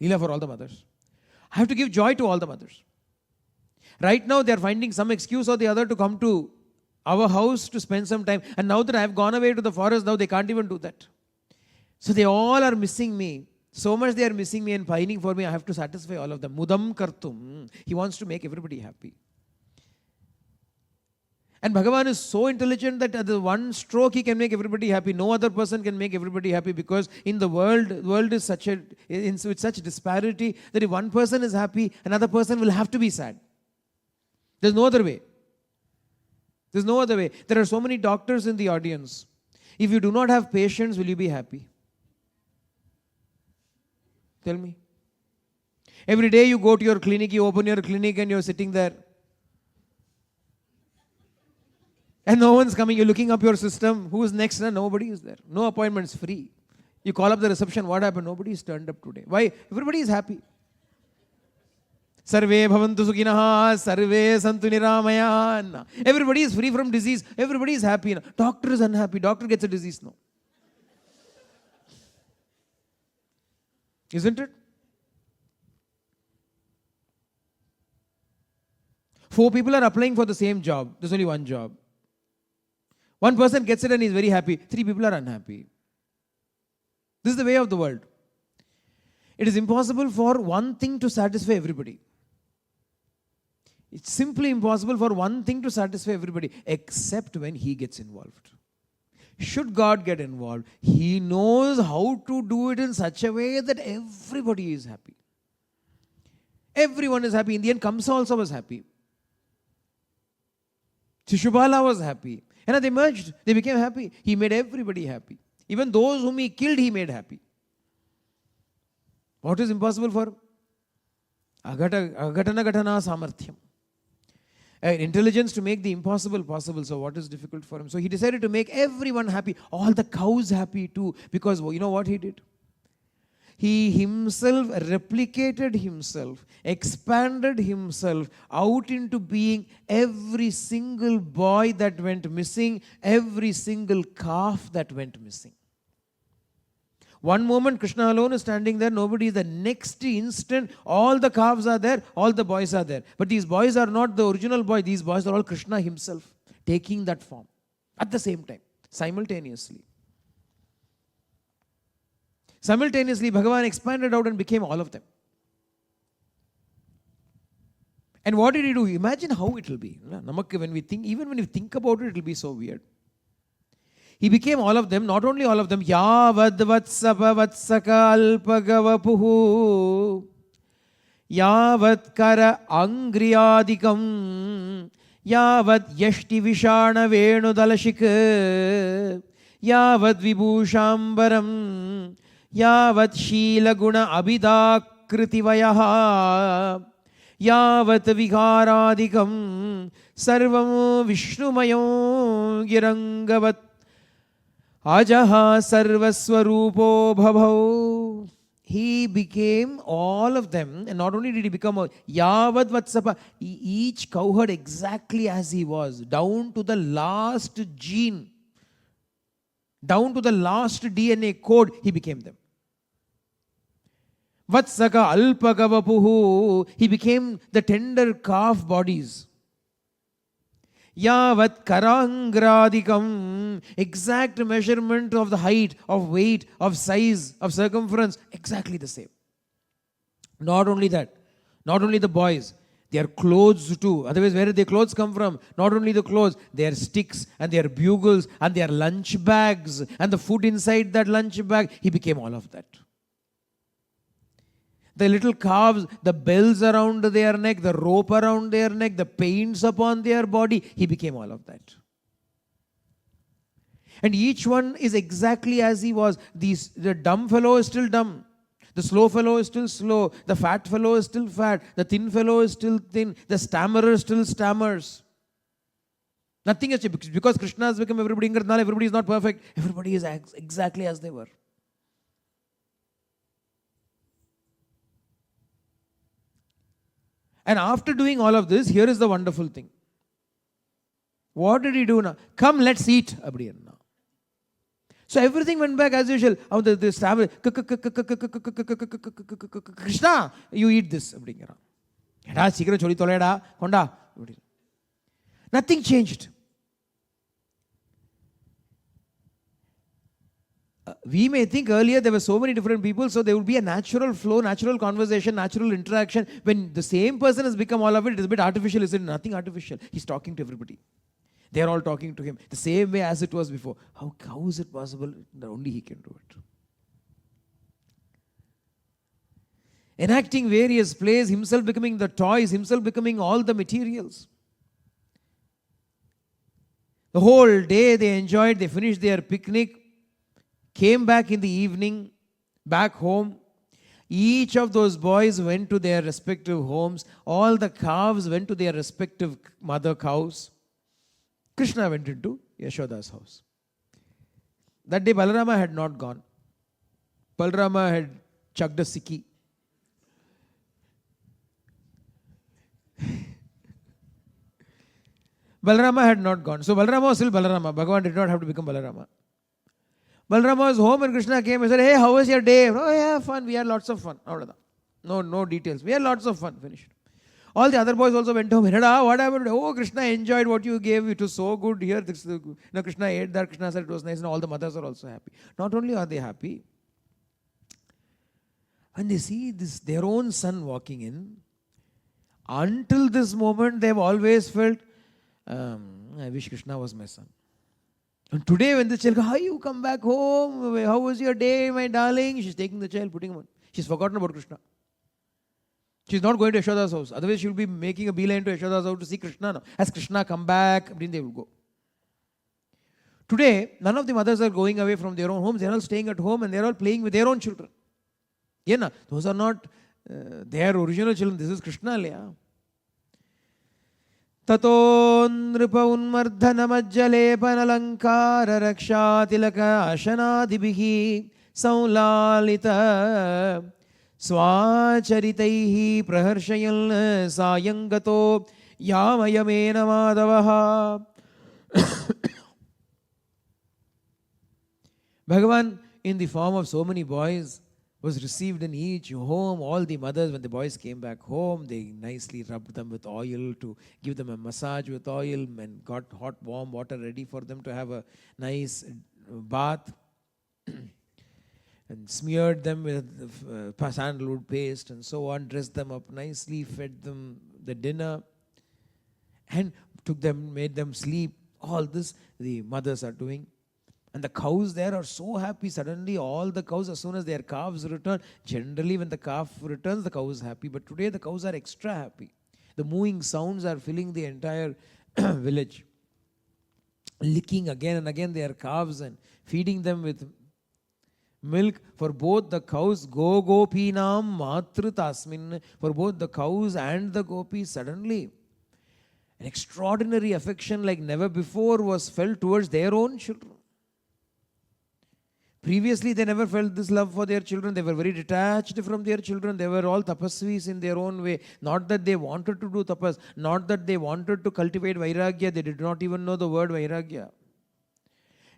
Leela for all the mothers. I have to give joy to all the mothers. Right now, they are finding some excuse or the other to come to our house to spend some time. And now that I have gone away to the forest, now they can't even do that. So they all are missing me. So much they are missing me and pining for me. I have to satisfy all of them. Mudam kartum. He wants to make everybody happy. And Bhagavan is so intelligent that at the one stroke he can make everybody happy. No other person can make everybody happy, because in the world is with such disparity that if one person is happy, another person will have to be sad. There's no other way. There's no other way. There are so many doctors in the audience. If you do not have patients, will you be happy? Tell me. Every day you go to your clinic, you open your clinic and you're sitting there. And no one's coming. You're looking up your system. Who is next? Nobody is there. No appointments, free. You call up the reception. What happened? Nobody is turned up today. Why? Everybody is happy. Sarve bhavantu sukhinaha, sarve santu niramaya. Everybody is free from disease. Everybody is happy. Doctor is unhappy. Doctor gets a disease now. Isn't it? 4 people are applying for the same job. There's only one job. One person gets it and is very happy. 3 people are unhappy. This is the way of the world. It is impossible for one thing to satisfy everybody. It's simply impossible for one thing to satisfy everybody, except when He gets involved. Should God get involved, He knows how to do it in such a way that everybody is happy. Everyone is happy. In the end, Kamsa also was happy. Shishupala was happy. And they merged. They became happy. He made everybody happy. Even those whom He killed, He made happy. What is impossible for Him? Agatana gatana samarthyam. Intelligence to make the impossible possible. So what is difficult for Him? So He decided to make everyone happy. All the cows happy too. Because you know what He did? He Himself replicated Himself, expanded Himself out into being every single boy that went missing, every single calf that went missing. One moment Krishna alone is standing there, nobody is. The next instant, all the calves are there, all the boys are there. But these boys are not the original boy, these boys are all Krishna Himself, taking that form at the same time, simultaneously. Simultaneously, Bhagavan expanded out and became all of them. And what did He do? Imagine how it will be. When we think, even when you think about it, it will be so weird. He became all of them, not only all of them. Yavad vatsapa vatsaka alpagavapuhu Yavad kara angriyadikam Yavad yashti vishana venu dalashik Yavad vibhushambaram Yavat Shila Guna Abhidakriti Vayaha Yavat Viharadikam Sarvam Vishnumayam Girangavat Ajaha Sarvaswarupo Bhavau. He became all of them, and not only did he become a Yavad Vatsapa, each cowherd exactly as he was, down to the last gene, down to the last DNA code, he became them. Vatsaka alpagavapuhu, he became the tender calf bodies. Yavat karangradikam, exact measurement of the height, of weight, of size, of circumference, exactly the same. Not only that, not only the boys, their clothes too. Otherwise, where did their clothes come from? Not only the clothes, their sticks and their bugles and their lunch bags and the food inside that lunch bag, he became all of that. The little calves, the bells around their neck, the rope around their neck, the paints upon their body, he became all of that. And each one is exactly as he was. The dumb fellow is still dumb. The slow fellow is still slow. The fat fellow is still fat. The thin fellow is still thin. The stammerer still stammers. Nothing has changed. Because Krishna has become everybody, everybody is not perfect. Everybody is exactly as they were. And after doing all of this, here is the wonderful thing. What did he do now? Come, let's eat. So everything went back as usual. Krishna, you eat this. Nothing changed. We may think earlier there were so many different people, so there would be a natural flow, natural conversation, natural interaction. When the same person has become all of it, it's a bit artificial, isn't it? Nothing artificial. He's talking to everybody. They're all talking to him the same way as it was before. How is it possible that only he can do it? Enacting various plays, himself becoming the toys, himself becoming all the materials. The whole day they enjoyed, they finished their picnic, came back in the evening, back home. Each of those boys went to their respective homes. All the calves went to their respective mother cows. Krishna went into Yashoda's house. That day Balarama had not gone. Balarama had chugged a sikki. Balarama had not gone. So Balarama was still Balarama. Bhagavan did not have to become Balarama. Balarama was home and Krishna came and said, hey, how was your day? Oh, yeah, fun. We had lots of fun. No details. We had lots of fun. Finished. All the other boys also went home. What happened? Oh, Krishna enjoyed what you gave. It was so good here. Krishna ate that. Krishna said it was nice. And all the mothers are also happy. Not only are they happy, when they see this their own son walking in, until this moment they've always felt, I wish Krishna was my son. And today when the child goes, how you come back home? How was your day, my darling? She's taking the child, putting him on. She's forgotten about Krishna. She's not going to Yashoda's house. Otherwise she'll be making a beeline to Yashoda's house to see Krishna now. Has Krishna come back? Then they will go. Today, none of the mothers are going away from their own homes. They're all staying at home and they're all playing with their own children. Yeah, those are not their original children. This is Krishna. Tato nripa unmardhana majjalepan alankara rakshatilaka ashanadibihi saulalita swacharitaihi praharshayal sayangato yamayamena madavaha. Bhagavan, in the form of so many boys, was received in each home. All the mothers, when the boys came back home, they nicely rubbed them with oil to give them a massage with oil and got hot, warm water ready for them to have a nice bath and smeared them with sandalwood paste and so on, dressed them up nicely, fed them the dinner and took them, made them sleep. All this the mothers are doing. And the cows there are so happy. Suddenly all the cows, as soon as their calves return, generally when the calf returns, the cow is happy. But today the cows are extra happy. The mooing sounds are filling the entire village. Licking again and again their calves and feeding them with milk. For both the cows, gopinam matru tasmin, for both the cows and the gopis, suddenly an extraordinary affection like never before was felt towards their own children. Previously, they never felt this love for their children. They were very detached from their children. They were all tapasvis in their own way. Not that they wanted to do tapas. Not that they wanted to cultivate vairagya. They did not even know the word vairagya.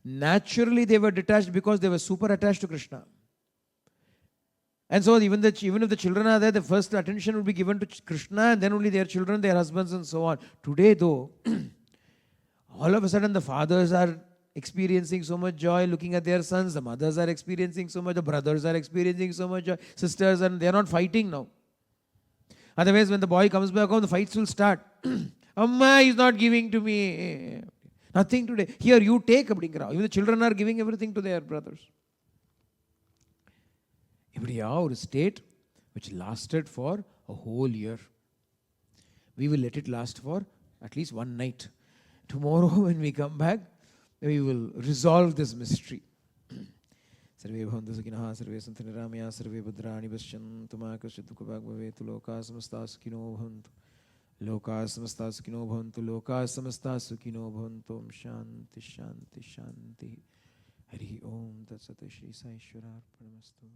Naturally, they were detached because they were super attached to Krishna. And so even if the children are there, the first attention would be given to Krishna and then only their children, their husbands and so on. Today, though, all of a sudden the fathers are experiencing so much joy looking at their sons. The mothers are experiencing so much. The brothers are experiencing so much joy. Sisters, and they are not fighting now. Otherwise, when the boy comes back home, the fights will start. Amma is not giving to me. Nothing today. Here, you take. Even the children are giving everything to their brothers. A state which lasted for a whole year. We will let it last for at least one night. Tomorrow, when we come back, we will resolve this mystery. Sarve bhavantu sukhinah, sarve santu niramaya, sarve bhadrani pashyantu ma kaschid dukha bhag bhavetu, loka samasta sukhino bhavantu. Loka samasta sukhino bhavantu, loka samasta sukhino bhavantu. Om shanti shanti shanti. Hari Om Tat Sat Shri Sai Ishwara Arpanamastu.